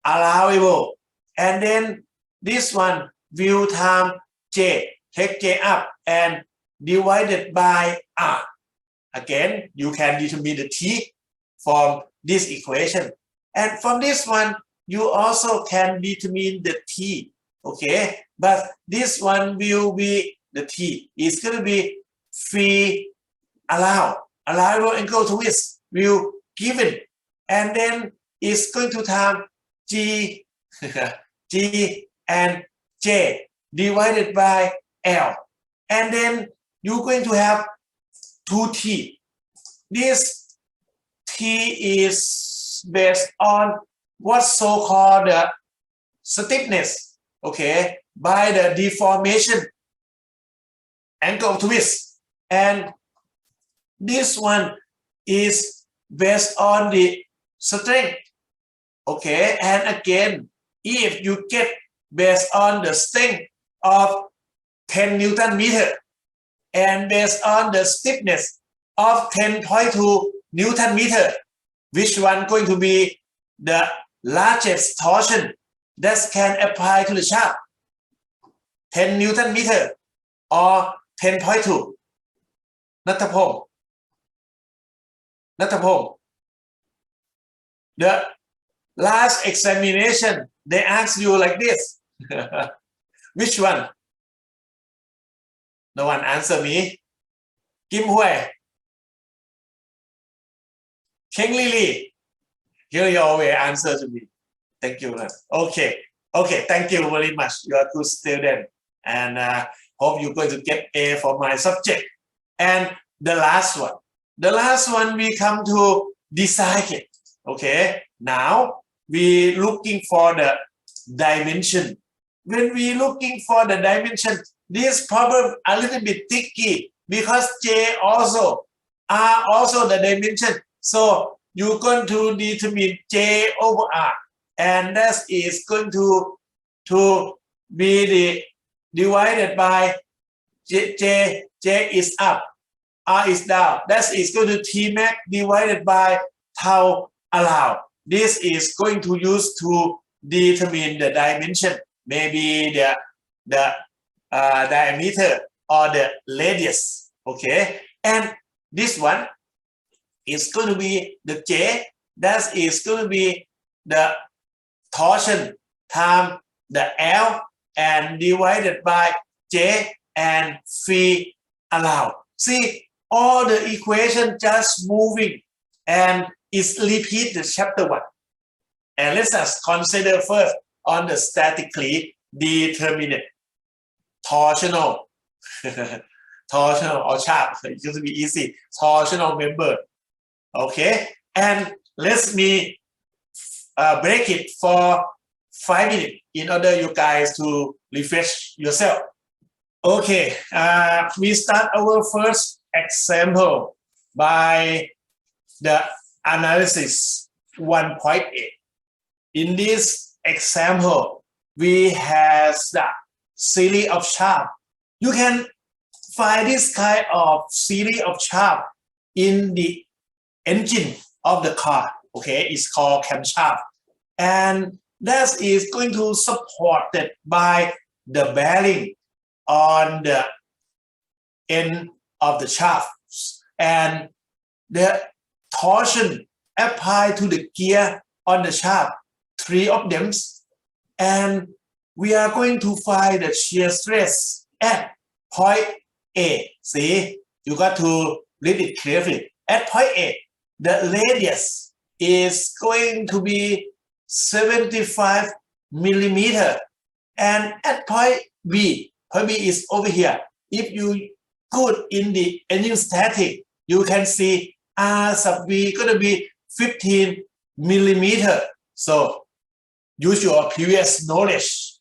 allowable. And then this one will time J, take J up and divided by R. Again, you can determine the T from this equation. And from this one, you also can determine the T. Okay, but this one will be the T. It's going to be free allowable angle twist will given. And then it's going to time G, G and J divided by L. And then you're going to have 2T. This T is based on what's so-called the stiffness, okay, by the deformation angle twist. And this one is based on the strength, okay. And again, if you get based on the strength of 10 Newton meter and based on the stiffness of 10.2 Newton meter, which one going to be the largest torsion that can apply to the shaft? 10 Newton meter or 10.2? Nattapong. The last examination, they ask you like this. Which one? No one answer me. Kim Hui. Keng Lili. Here you always answer to me. Thank you. Okay. Okay. Thank you very much. You are a good student. And hope you're going to get A for my subject. And the last one. The last one we come to design it. Okay. Now we looking for the dimension. When we looking for the dimension, this problem a little bit tricky because J also R also the dimension. So you're going to determine J over R, and that is going to be the divided by J is up, R is down. That is going to T max divided by tau allowed. This is going to use to determine the dimension, maybe the diameter or the radius. Okay, and this one is going to be the J. That is going to be the torsion times the L and divided by J and free allowed. See, all the equation just moving and it's repeat the chapter 1. And let's just consider first on the statically determinate torsional torsional or sharp. It used to be easy. Torsional member. Okay, and let me break it for 5 minutes in order you guys to refresh yourself. Okay, we start our first example by the analysis 1.8. In this example, we have the series of shaft. You can find this kind of series of shaft in the engine of the car. Okay, it's called camshaft, and that is going to supported by the bearing on the end of the shaft, and the torsion applied to the gear on the shaft, 3 of them, and we are going to find the shear stress at point A. See, you got to read it carefully. At point A, the radius is going to be 75 millimeter, and at point B is over here. If you put in the engine static, you can see R sub B going to be 15 millimeter. So use your previous knowledge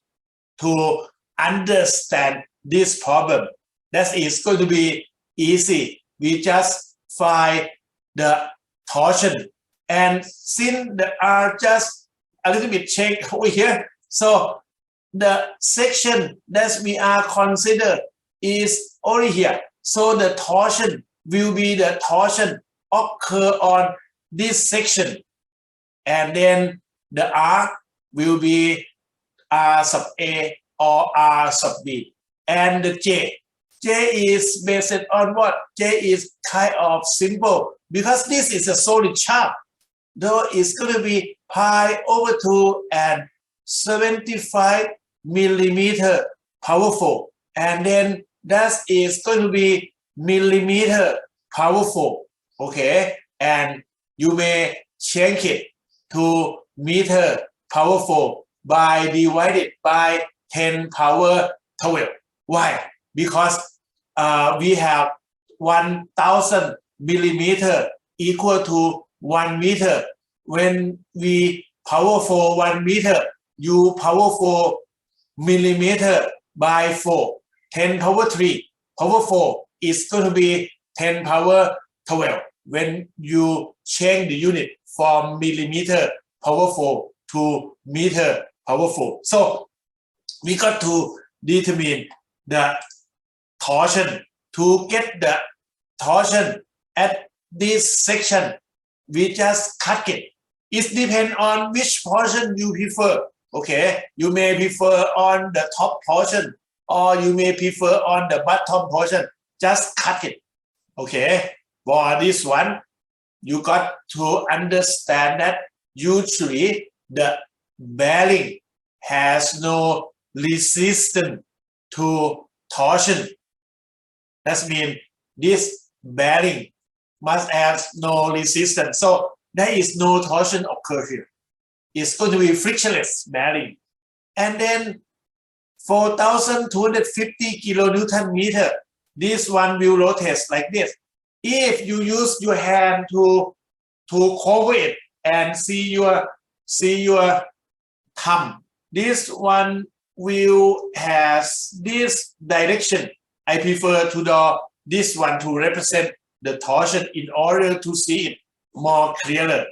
to understand this problem. That is going to be easy. We just find the torsion, and since there are just a little bit change over here, so the section that we are consider is only here. So the torsion will be the torsion occur on this section, and then the R will be R sub A or R sub B, and the J is based on what? J is kind of simple because this is a solid shaft, though it's going to be pi over 2 and 75 millimeter powerful, and then that is going to be millimeter powerful. Okay, and you may change it to meter powerful by divided by 10 power 12. Why? Because we have 1000 millimeter equal to 1 meter. When we powerful 1 meter, you powerful millimeter by 4, 10 power 3. Power 4 is going to be 10 power 12 when you change the unit from millimeter powerful to meter powerful. So we got to determine the torsion. To get the torsion at this section, we just cut it. It depends on which portion you prefer. Okay, you may prefer on the top portion, or you may prefer on the bottom portion. Just cut it. Okay, for this one, you got to understand that usually the bearing has no resistance to torsion. That means this bearing must have no resistance. So there is no torsion occur here. It's going to be frictionless bearing. And then 4,250 kilonewton meter, this one will rotate like this. If you use your hand to cover it and see your thumb, this one will has this direction. I prefer to draw this one to represent the torsion in order to see it more clearly.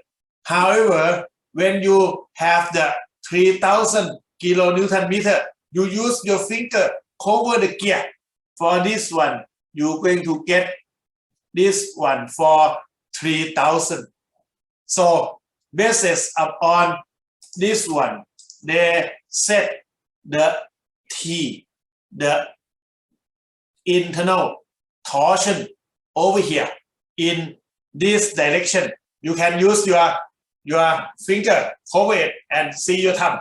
However, when you have the 3,000 kilonewton meter, you use your finger cover the gear. For this one, you're going to get this one for 3,000. So basis upon this one, they set the T, the internal torsion over here in this direction. You can use your finger cover it and see your thumb,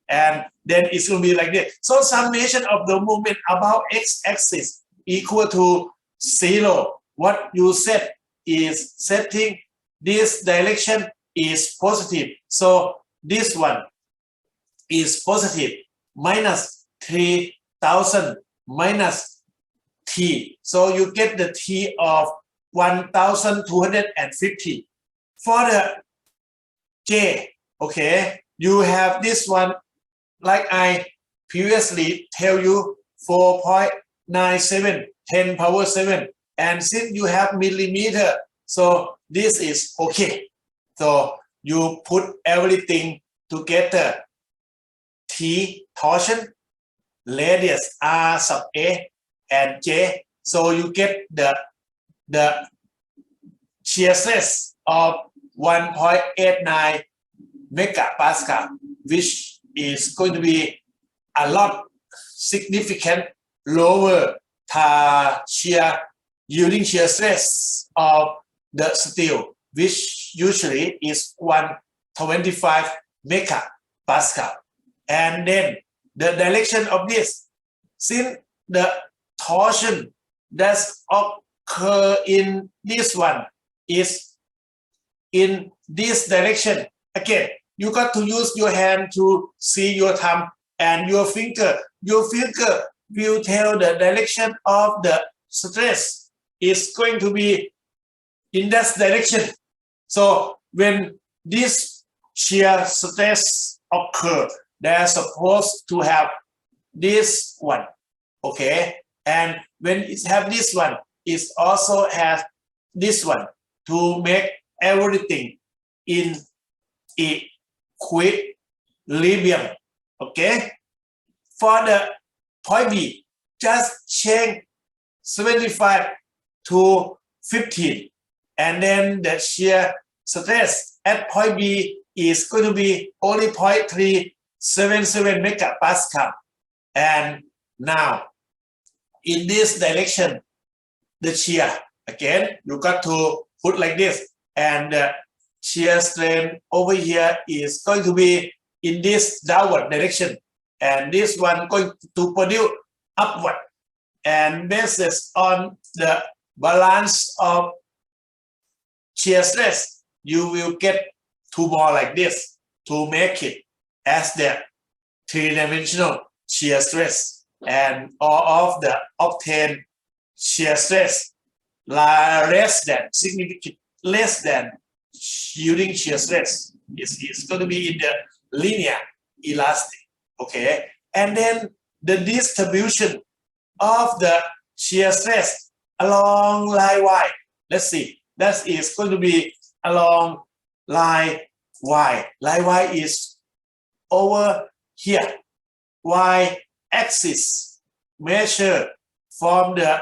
and then it's going to be like this. So summation of the moment about x-axis equal to 0. What you set is setting this direction is positive. So this one is positive, minus 3,000 minus T. So you get the T of 1,250. For the J, okay, you have this one, like I previously tell you, 4.97, 10 power 7. And since you have millimeter, so this is okay. So you put everything together. T torsion, radius R sub A and J. So you get the shear stress of 1.89 megapascal, which is going to be a lot significant lower yielding shear stress of the steel, which usually is 125 megapascal. And then the direction of this, since the torsion that occur in this one is in this direction. Again, you got to use your hand to see your thumb and your finger. Your finger will tell the direction of the stress is going to be in that direction. So when this shear stress occur, they're supposed to have this one, okay, and when it have this one, it also has this one to make everything in equilibrium, okay. For the point B, just change 75 to 15, and then the shear stress at point B is going to be only 0.377 megapascal. And now in this direction, the shear, again, you got to put like this, and the shear strength over here is going to be in this downward direction, and this one going to produce upward. And based on the balance of shear stress, you will get two more like this to make it as the three-dimensional shear stress, and all of the obtained shear stress less than significant less than yielding shear stress is going to be in the linear elastic, okay. And then the distribution of the shear stress along line Y, let's see, that is going to be along line Y. Line Y is over here. Y axis measure from the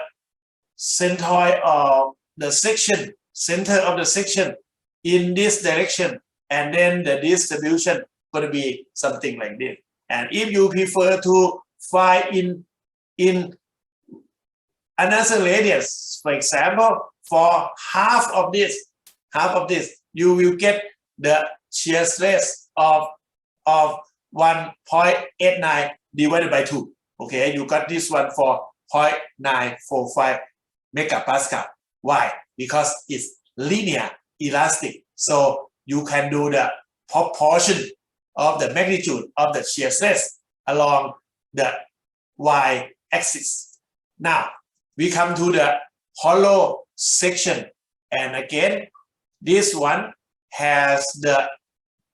centroid of the section, center of the section in this direction, and then the distribution going to be something like this. And if you prefer to find in another radius, for example, for half of this, you will get the shear stress of 1.89 divided by 2. Okay, you got this one for 0.945 megapascal. Why? Because it's linear elastic. So you can do the proportion of the magnitude of the shear stress along the y-axis. Now, we come to the hollow section. And again, this one has the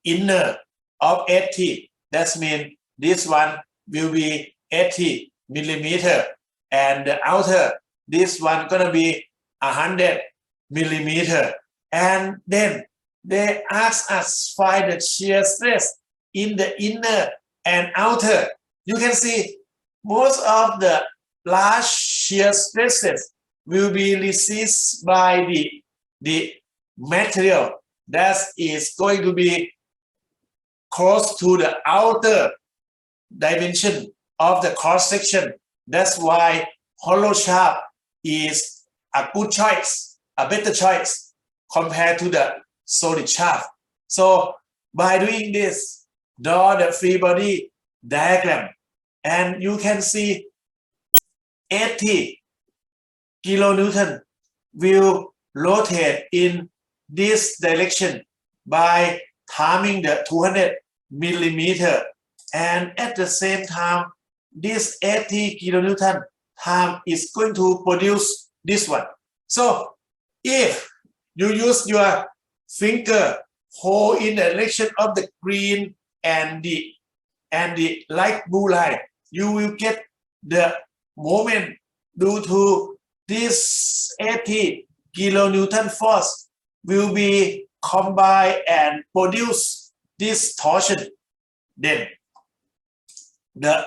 inner of 80. That means this one will be 80 millimeter, and the outer, this one gonna be 100 millimeter. And then they ask us find the shear stress in the inner and outer. You can see most of the large shear stresses will be received by the material that is going to be close to the outer dimension of the cross section. That's why hollow shaft is a good choice, a better choice compared to the solid shaft. So by doing this, draw the free body diagram, and you can see 80 kilonewton will rotate in this direction by timing the 200 millimeter, and at the same time this 80 kilonewton time is going to produce this one. So if you use your finger hold in the direction of the green and the light blue line, you will get the moment due to this 80 kilonewton force will be combined and produce this torsion. Then the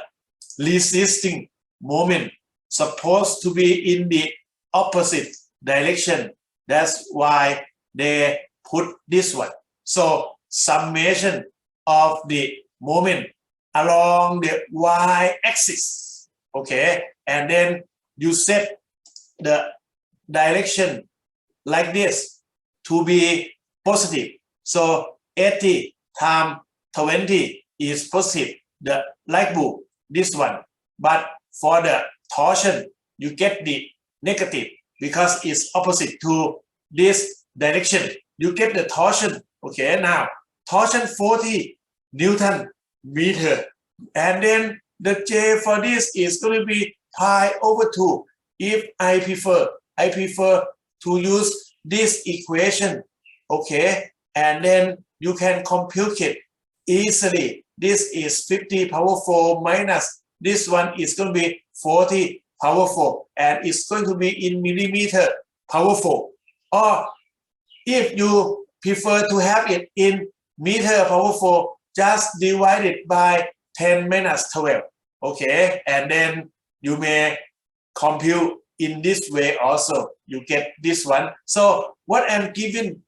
resisting moment supposed to be in the opposite direction. That's why they put this one. So summation of the moment along the y-axis, okay, and then you set the direction like this to be positive. So 80 times 20 is positive, the light blue, this one. But for the torsion, you get the negative because it's opposite to this direction. You get the torsion. Okay, now torsion 40 Newton meter, and then the J for this is going to be pi over 2. If I prefer to use this equation, okay, and then you can compute it easily. This is 50 power 4 minus This one is going to be 40 powerful, and it's going to be in millimeter powerful. Or if you prefer to have it in meter powerful, just divide it by 10 minus 12. Okay, and then you may compute in this way also. You get this one. So what I'm giving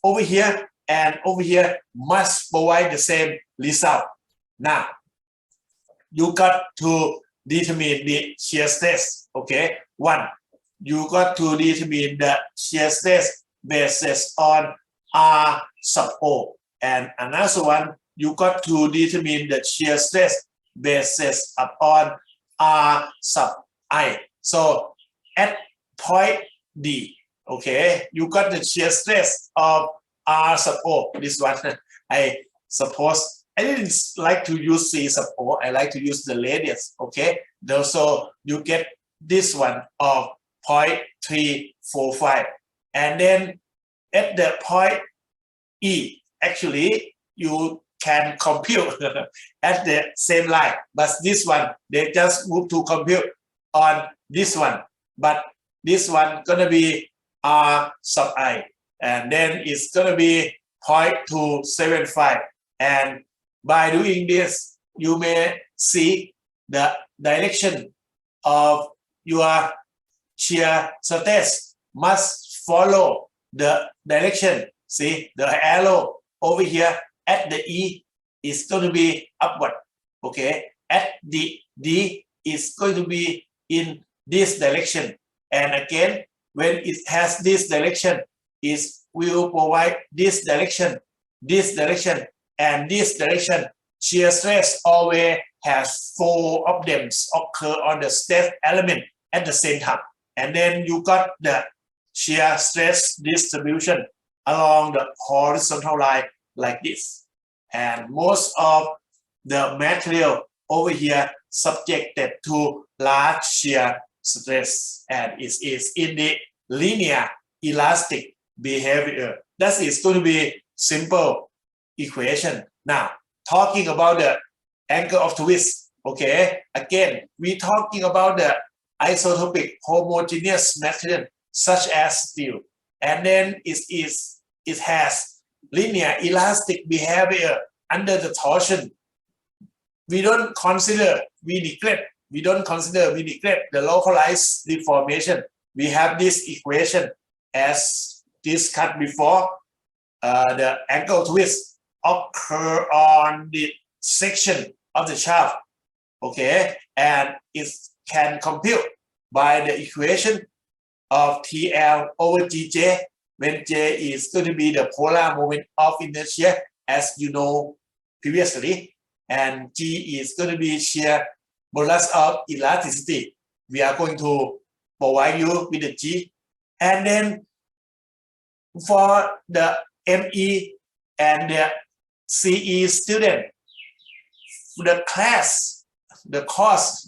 over here and over here must provide the same result. Now, you got to determine the shear stress. Okay, one, you got to determine the shear stress based on R sub O, and another one, you got to determine the shear stress based upon R sub I. So at point D, okay, you got the shear stress of R sub O. This one, I suppose I didn't like to use C sub O. I like to use the radius. Okay, so you get this one of 0.345, and then at the point E, actually you can compute at the same line, but this one they just move to compute on this one, but this one gonna be R sub I, and then it's gonna be 0.275, and by doing this you may see the direction of your shear stress must follow the direction. See the arrow over here at the E is going to be upward. Okay, at the D is going to be in this direction, and again when it has this direction, it will provide this direction, and this direction. Shear stress always has 4 of them occur on the stress element at the same time, and then you got the shear stress distribution along the horizontal line like this. And most of the material over here subjected to large shear stress, and it is in the linear elastic behavior. That is going to be simple equation. Now, talking about the angle of twist, okay, again, we talking about the isotopic homogeneous material such as steel, and then it has linear elastic behavior under the torsion. We don't consider, we neglect the localized deformation. We have this equation as discussed before. The angle twist occur on the section of the shaft, okay, and it can compute by the equation of TL over Gj, when J is going to be the polar moment of inertia, as you know previously, and G is going to be shear modulus of elasticity. We are going to provide you with the G, and then for the ME and the CE student, the course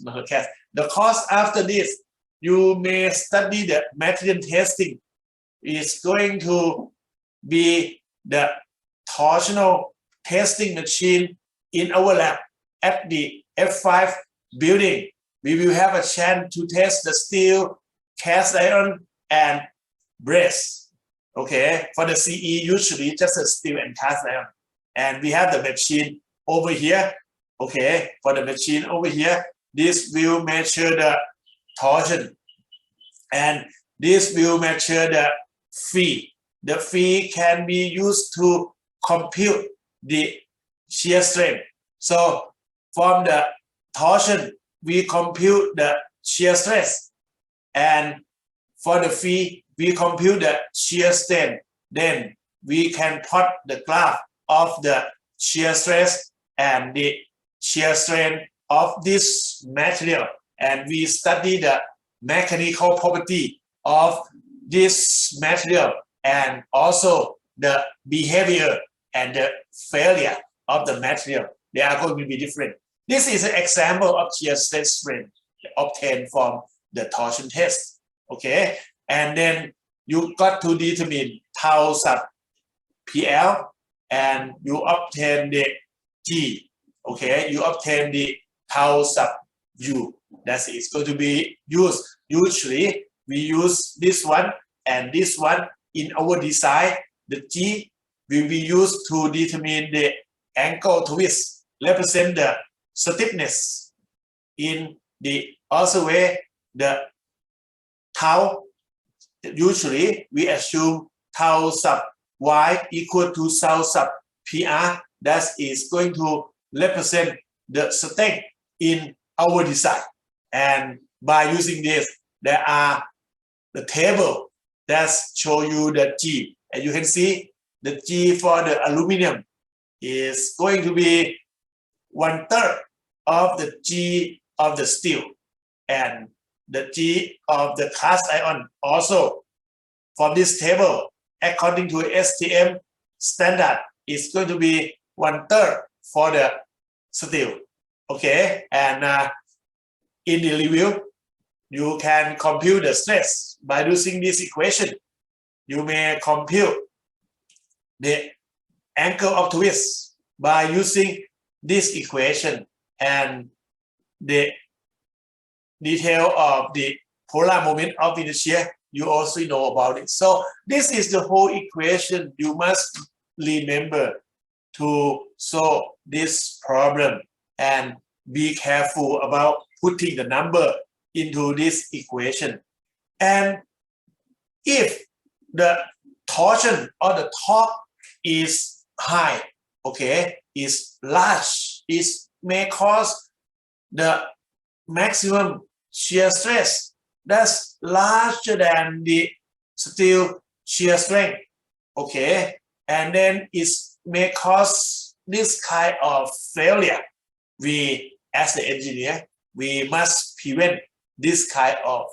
after this, you may study the material testing. Is going to be the torsional testing machine in our lab at the F5 building. We will have a chance to test the steel, cast iron, and brace. Okay, for the CE, usually just a steel and cast iron. And we have the machine over here. Okay, for the machine over here, this will measure the torsion, and this will measure the phi. The phi can be used to compute the shear strength. So from the torsion, we compute the shear stress, and for the phi, we compute the shear strength. Then we can plot the graph of the shear stress and the shear strength of this material, and we study the mechanical property of this material and also the behavior and the failure of the material. They are going to be different. This is an example of shear stress strength obtained from the torsion test. Okay, and then you got to determine tau sub PL, and you obtain the G. Okay, you obtain the tau sub U. That is going to be used. Usually we use this one and this one in our design. The G will be used to determine the ankle twist, represent the stiffness. In the also way, the tau, usually we assume tau sub y equal to tau sub PR. That is going to represent the strength in our design. And by using this, there are the table that show you the G. And you can see the G for the aluminum is going to be 1/3 of the G of the steel. And the G of the cast iron also from this table, according to STM standard, is going to be 1/3 for the steel. Okay, and in the review, you can compute the stress by using this equation. You may compute the angle of twist by using this equation, and the detail of the polar moment of inertia, you also know about it. So this is the whole equation you must remember to solve this problem, and be careful about putting the number into this equation. And if the torsion or the torque is high, okay, is large, it may cause the maximum shear stress that's larger than the steel shear strength, okay, and then it may cause this kind of failure. We, as the engineer, we must prevent this kind of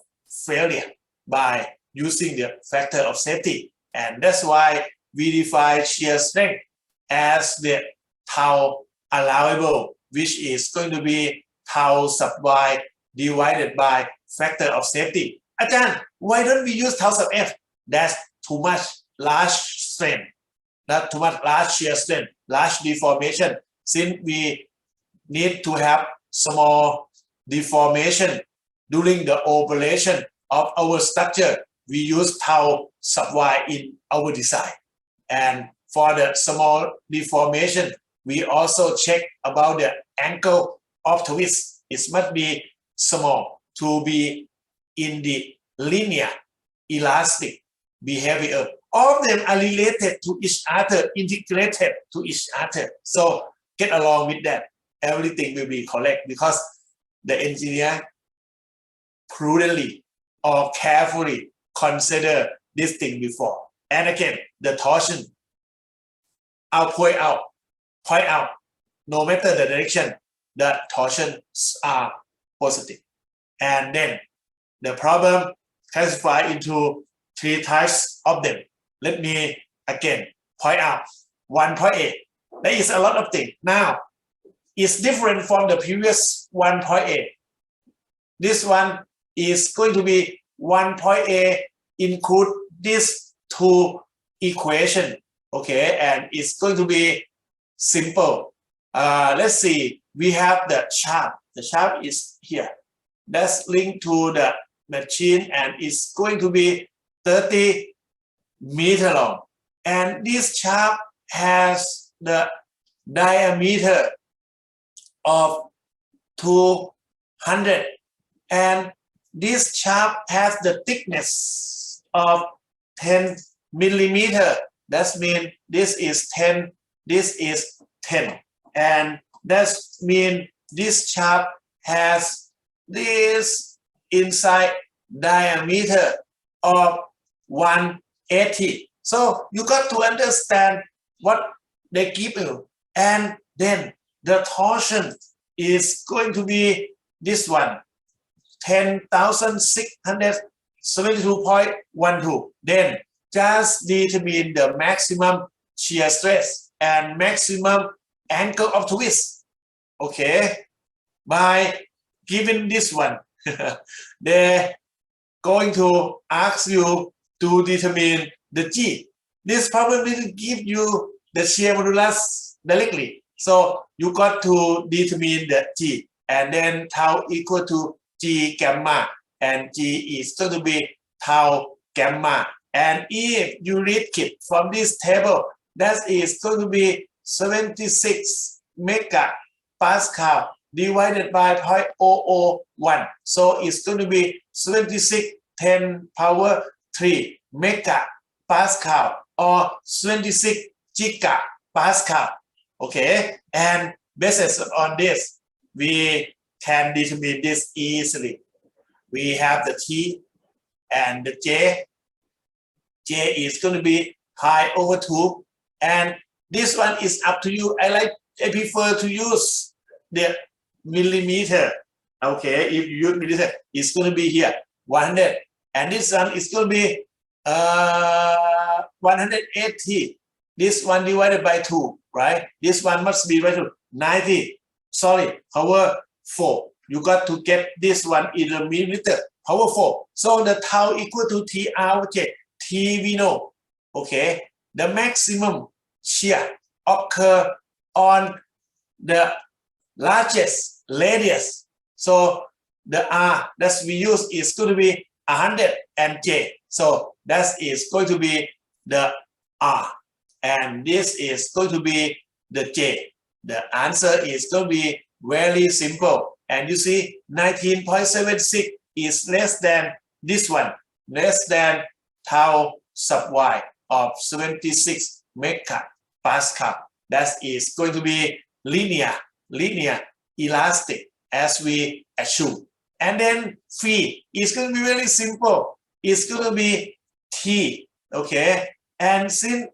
failure by using the factor of safety, and that's why we define shear strength as the tau allowable, which is going to be tau sub y divided by factor of safety. Ajahn, why don't we use tau sub f? That's too much large strength, not too much large shear strength, large deformation. Since we need to have small deformation during the operation of our structure, we use tau sub y in our design. And for the small deformation, we also check about the angle of twist. It must be small to be in the linear elastic behavior. All of them are related to each other, integrated to each other. So get along with that. Everything will be correct because the engineer prudently or carefully consider this thing before. And again, the torsion, I'll point out, no matter the direction, the torsions are positive. And then the problem classified into 3 types of them. Let me again point out 1.8. There is a lot of things. Now, it's different from the previous 1.8. This one is going to be 1.8 include these 2 equations, okay, and it's going to be simple. Let's see, we have the shaft. The shaft is here. That's linked to the machine, and it's going to be 30 meters long. And this shaft has the diameter of 200, and this shaft has the thickness of 10 millimeter. That means this is 10, this is 10, and that means this shaft has this inside diameter of 180. So you got to understand what they give you, and then the torsion is going to be this one, 10,672.12. Then just determine the maximum shear stress and maximum angle of twist. Okay, by giving this one, they're going to ask you to determine the G. This probably will give you the shear modulus directly. So you got to determine the G. and then tau equal to G gamma, and G is going to be tau gamma. And if you read it from this table, that is going to be 76 megapascal divided by 0.001. So it's going to be 76 10 power 3 megapascal or 26 gigapascal. Okay, and based on this, we can determine this easily. We have the T and the J. J is going to be pi over 2, and this one is up to you. I prefer to use the millimeter. Okay, if you use millimeter, it's going to be here 100, and this one is going to be 180. This one divided by 2, right? This one must be divided by 90. Sorry, power 4. You got to get this one in a millimeter, power 4. So the tau equal to TRJ. T we know. Okay, the maximum shear occur on the largest radius. So the R that we use is going to be 100 and J. So that is going to be the R, and this is going to be the J. The answer is going to be very simple. And you see 19.76 is less than this one, less than tau sub y of 76 megapascal. That is going to be linear elastic as we assume. And then phi is going to be very simple. It's going to be T. Okay, and since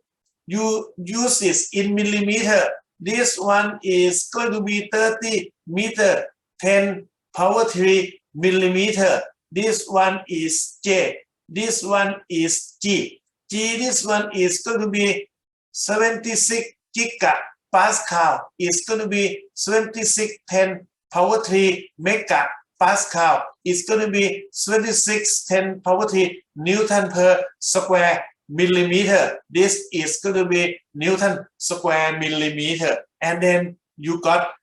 you use this in millimeter, this one is going to be 30 meter 10 power 3 millimeter. This one is J. This one is G. This one is going to be 76 gigapascal. It's going to be 76 10 power 3 megapascal. It's going to be 26 10 power 3 Newton per square millimeter. This is going to be Newton square millimeter. And then you got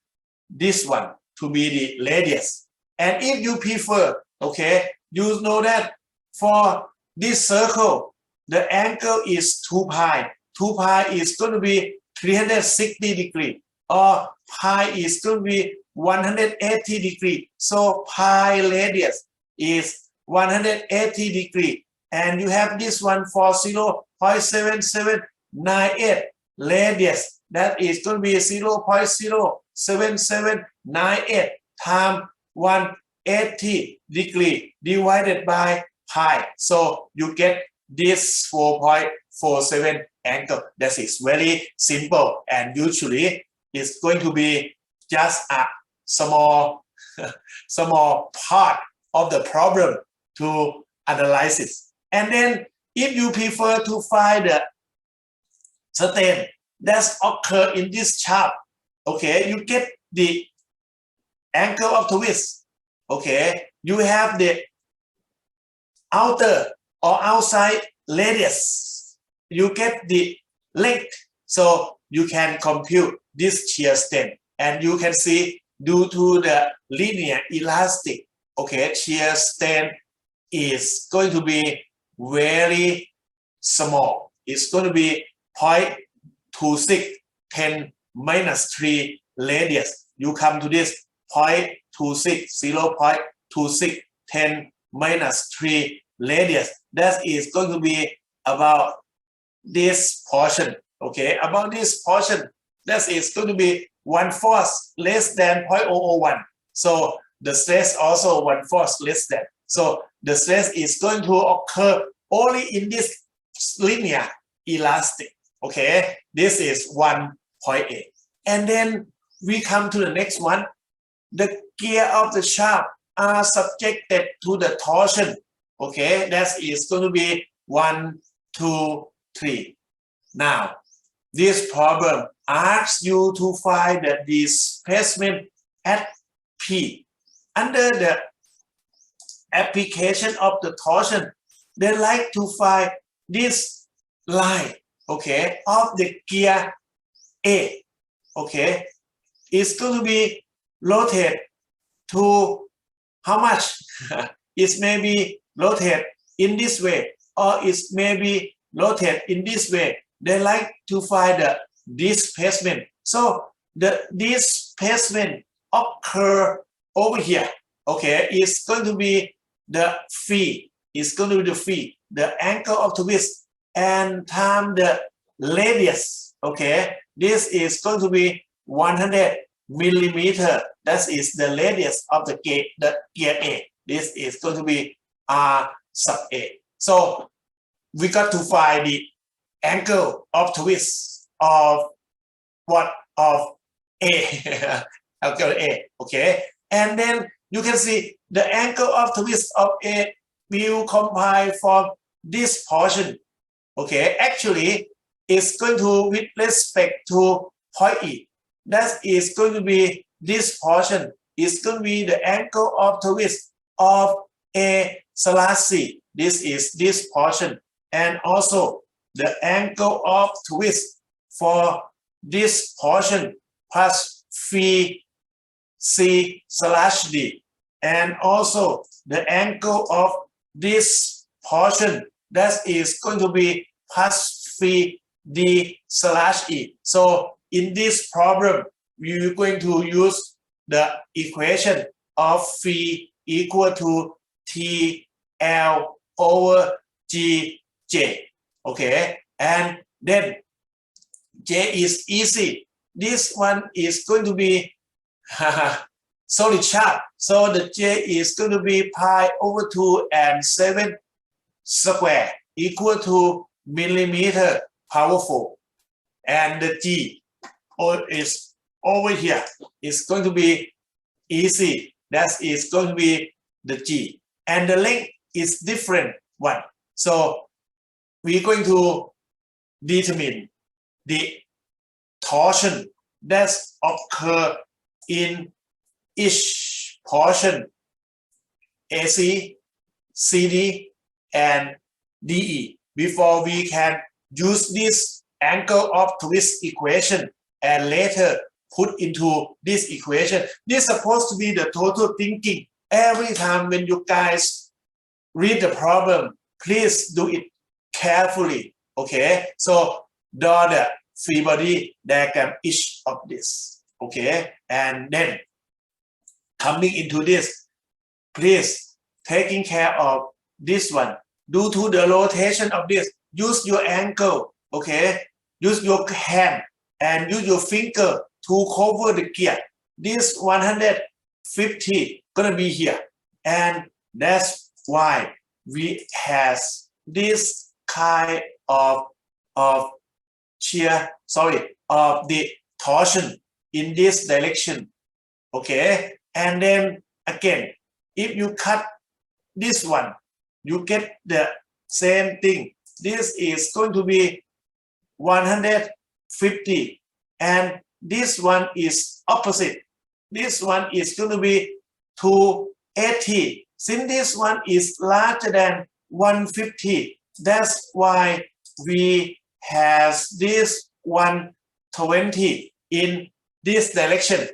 this one to be the radius. And if you prefer, okay, you know that for this circle, the angle is 2 pi. 2 pi is going to be 360 degrees, or pi is going to be 180 degrees. So pi radius is 180 degrees. And you have this one for 0.7798 radius. That is going to be 0.07798 times 180 degrees divided by pi. So you get this 4.47 angle. That is very simple, and usually it's going to be just a small part of the problem to analyze it. And then if you prefer to find the strain that occur in this chart, okay, you get the angle of twist. Okay, you have the outer or outside radius, you get the length, so you can compute this shear strength, and you can see due to the linear elastic, okay, shear strength is going to be very small. It's going to be 0.26 10 minus 3 radius. You come to this 0.26 0.26 10 minus 3 radius. That is going to be about this portion. Okay, about this portion, that is going to be 1/4 less than 0.001. So the stress also 1/4 less than. So the stress is going to occur only in this linear elastic. Okay, this is 1.8. And then we come to the next one. The gear of the shaft are subjected to the torsion. Okay, that is going to be 1, 2, 3. Now, this problem asks you to find the displacement at P. Under the application of the torsion, they like to find this line, okay, of the gear A. Okay, it's going to be rotated to how much? It may be rotate in this way, or it may be rotate in this way. They like to find the displacement. So the displacement occur over here. Okay, it's going to be the phi. It's going to be the phi, the angle of twist, and time the radius. Okay, this is going to be 100 millimeter. That is the radius of the gear A. This is going to be R sub A. So we got to find the angle of twist of what? Of A. Angle A. Okay, and then you can see the angle of twist of A will compile from this portion. Okay, actually, it's going to with respect to point E. That is going to be this portion. It's going to be the angle of twist of A slash C. This is this portion, and also the angle of twist for this portion plus phi C slash D, and also the angle of this portion that is going to be plus phi D slash E. So in this problem, we're going to use the equation of phi equal to TL over GJ. Okay, and then J is easy. This one is going to be solid sharp. So the J is going to be pi over 2 and 7 square equal to millimeter power 4. And the G is over here. It's going to be easy. That is going to be the G. And the length is different one. So we're going to determine the torsion that occur in each portion AC, CD, and DE before we can use this angle of twist equation and later put into this equation. This is supposed to be the total thinking. Every time when you guys read the problem, please do it carefully. Okay, so draw the free body diagram each of this. Okay, and then coming into this, please taking care of this one. Due to the rotation of this, use your ankle. Okay, use your hand and use your finger to cover the gear. This 150 gonna be here, and that's why we has this kind of shear, of the torsion in this direction. Okay, and then again, if you cut this one, you get the same thing. This is going to be 150, and this one is opposite. This one is going to be 280. Since this one is larger than 150, that's why we has this 120 in this direction.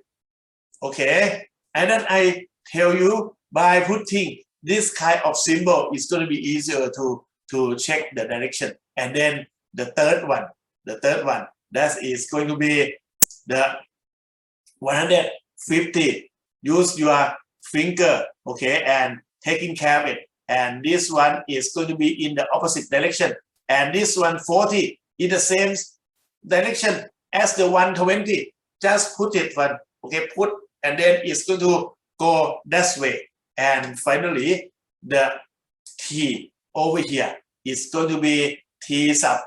Okay, and then I tell you by putting this kind of symbol, it's going to be easier to check the direction. And then the third one, that is going to be the 150. Use your finger, okay, and taking care of it. And this one is going to be in the opposite direction. And this 140 in the same direction as the 120. Just put it one, okay, put, and then it's going to go that way. And finally, the T over here is going to be T sub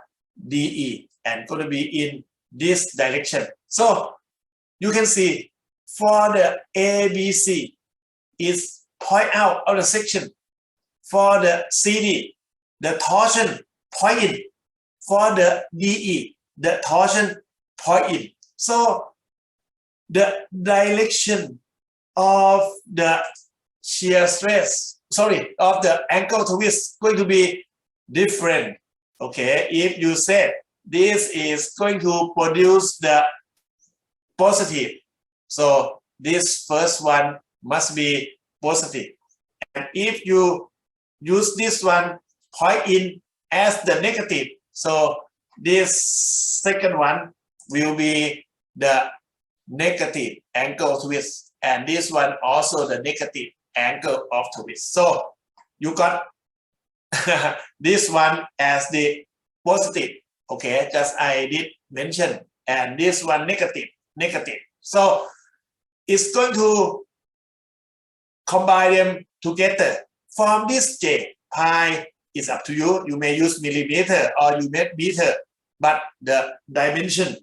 DE and going to be in this direction. So you can see for the ABC is point out of the section. For the CD, the torsion point in. For the DE, the torsion point in. So the direction of the shear stress, of the ankle twist going to be different. Okay, if you said this is going to produce the positive, so this first one must be positive. And if you use this one point in as the negative, so this second one will be the negative angle of twist, and this one also the negative angle of twist. So you got this one as the positive, okay, just I did mention, and this one negative. So it's going to combine them together. From this J, pi is up to you. You may use millimeter or you may meter, but the dimension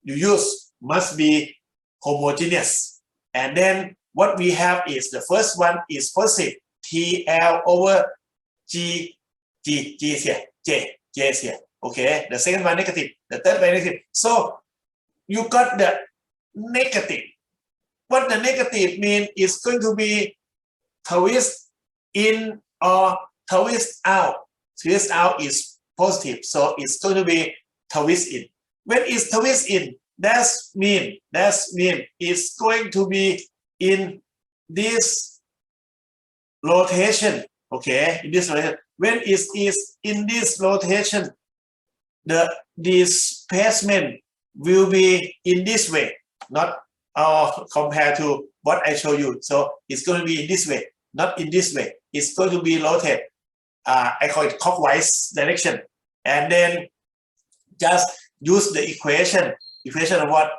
you use must be homogeneous. And then what we have is the first one is positive, TL over G is here, J is here. Okay, the second one negative, the third one negative. So you got the negative. What the negative mean is going to be twist in or twist out. Twist out is positive, so it's going to be twist in. When it's twist in, that's mean it's going to be in this rotation. Okay, in this rotation. When it is in this rotation, the displacement will be in this way, not compared to what I show you. So it's going to be in this way, not in this way. It's going to be rotate. I call it clockwise direction. And then just use the equation of what?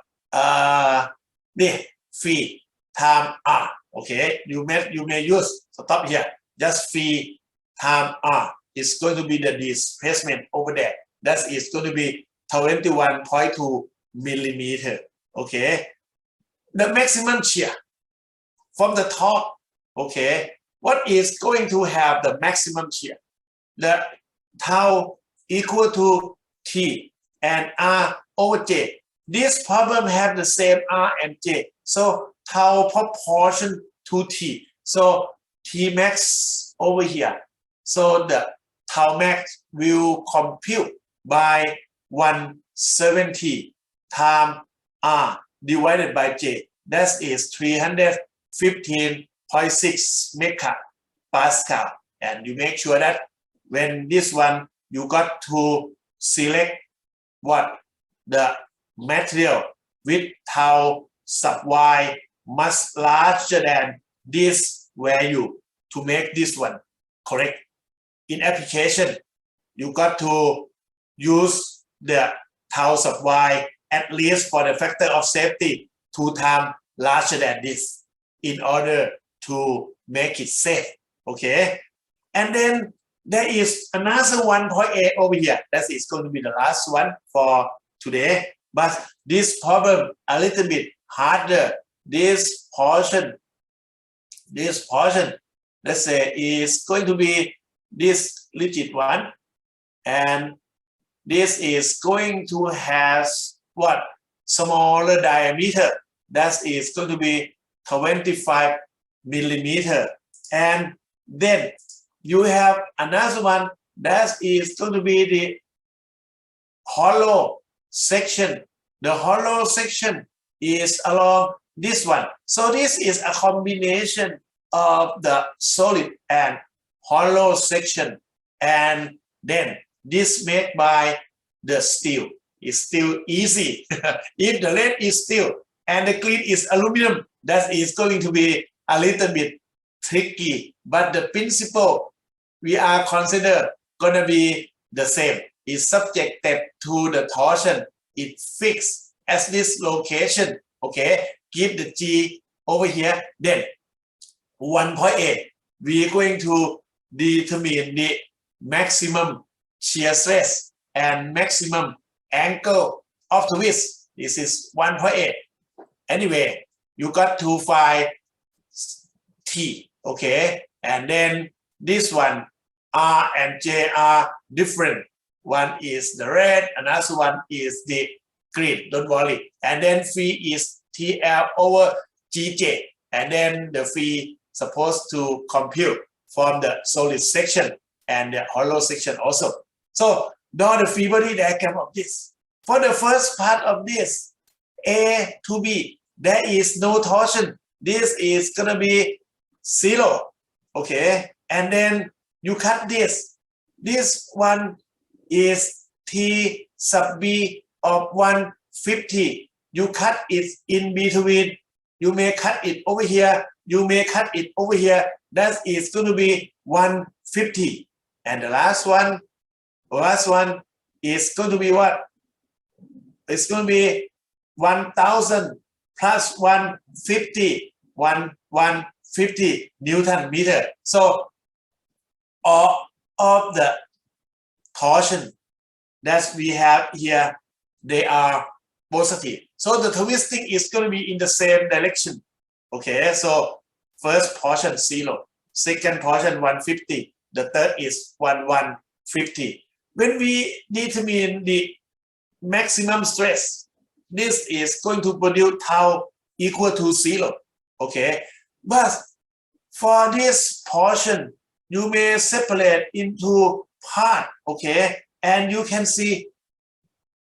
Phi time R. Okay, you may use, stop here, just phi time R. It's going to be the displacement over there. That is going to be 21.2 millimeter. Okay, the maximum shear from the top. Okay, what is going to have the maximum shear? The tau equal to T and R over J. This problem have the same R and J. So tau proportion to T. So T max over here. So the tau max will compute by 170 times R divided by J. That is 315.6 megapascal. And you make sure that when this one, you got to select what? The material with tau sub y much larger than this value to make this one correct. In application, you got to use the tau sub y at least for the factor of safety 2 times larger than this in order to make it safe. Okay, and then there is another 1.8 over here. That is going to be the last one for today. But this problem a little bit harder. This portion, let's say, is going to be this rigid one, and this is going to have what? Smaller diameter. That is going to be 25 millimeter. And then you have another one that is going to be the hollow section. The hollow section is along this one. So this is a combination of the solid and hollow section. And then this made by the steel. It's still easy. If the lead is steel and the cleat is aluminum, that is going to be a little bit tricky. But the principle we are considered gonna be the same. It's subjected to the torsion. It fixed at this location. Okay, keep the G over here. Then 1.8, we are going to determine the maximum shear stress and maximum angle of the twist. This is 1.8. Anyway, you got to find T. Okay, and then this one, R and J are different. One is the red, another one is the green. Don't worry. And then phi is TL over GJ. And then the phi supposed to compute from the solid section and the hollow section also. So draw the free body diagram of this. For the first part of this, A to B, there is no torsion. this is gonna be 0, okay, and then you cut this. This one is T sub B of 150. You cut it in between. You may cut it over here. You may cut it over here. That is going to be 150. And the last one is going to be what? It's going to be 1000 plus 150, 150 Newton meter. So all of the torsion that we have here, they are positive. So the twisting is going to be in the same direction. Okay, so first portion 0, second portion 150, the third is 150. When we determine the maximum stress, this is going to produce tau equal to 0. Okay, but for this portion, you may separate into part. Okay, and you can see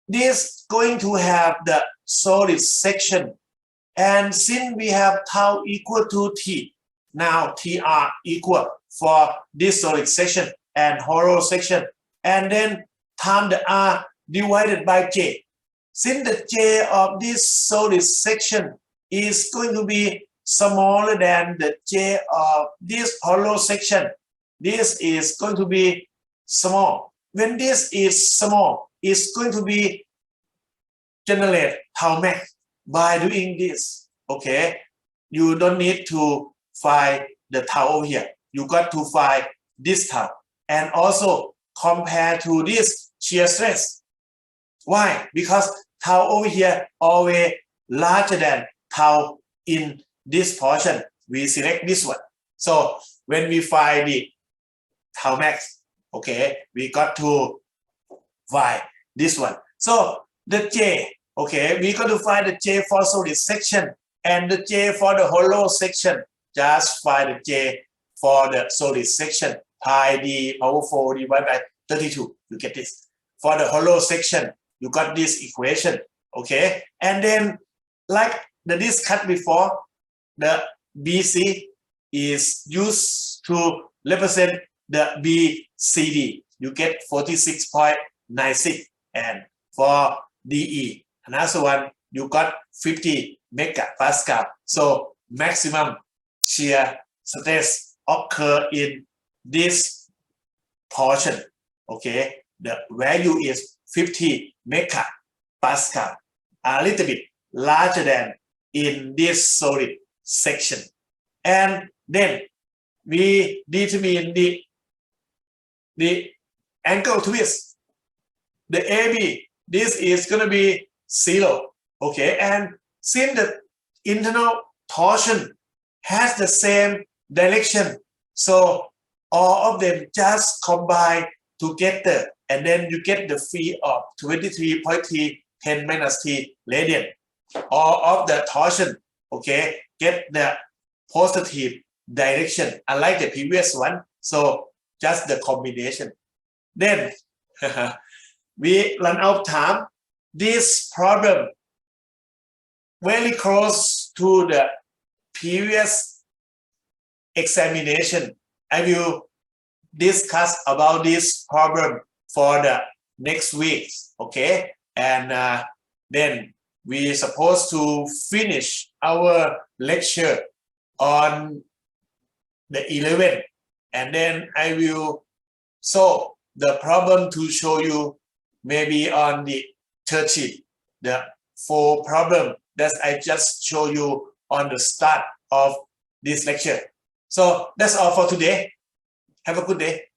this going to have the solid section, and since we have tau equal to T, now TR equal for this solid section and hollow section, and then times the R divided by J. Since the J of this solid section is going to be smaller than the J of this hollow section, this is going to be small. When this is small, it's going to be generate tau Mech by doing this. Okay, you don't need to find the tau over here. You got to find this tau, and also compare to this shear stress. Why? Because tau over here always larger than tau in this portion. We select this one. So when we find the tau max, okay, we got to find this one. So the J, okay, we got to find the J for solid section and the J for the hollow section. Just find the J for the solid section. Pi d power 4 divided by 32. You get this. For the hollow section, you got this equation. Okay, and then like the discussed before, the BC is used to represent the BCD. You get 46.96, and for DE, another one, you got 50 megapascal. So maximum shear stress occur in this portion. Okay, the value is 50 megapascal, a little bit larger than in this solid section. And then we determine the angle twist. The AB, this is going to be 0. Okay, and since the internal torsion has the same direction, so all of them just combine together, and then you get the phi of 23.3 10 minus t radian. All of the torsion, okay, get the positive direction, unlike the previous one. So just the combination. Then we run out of time. This problem very close to the previous examination. I will discuss about this problem for the next week. Okay, and then we supposed to finish our lecture on the 11th, and then I will solve the problem to show you maybe on the 30th, the 4 problem that I just show you on the start of this lecture. So that's all for today. Have a good day.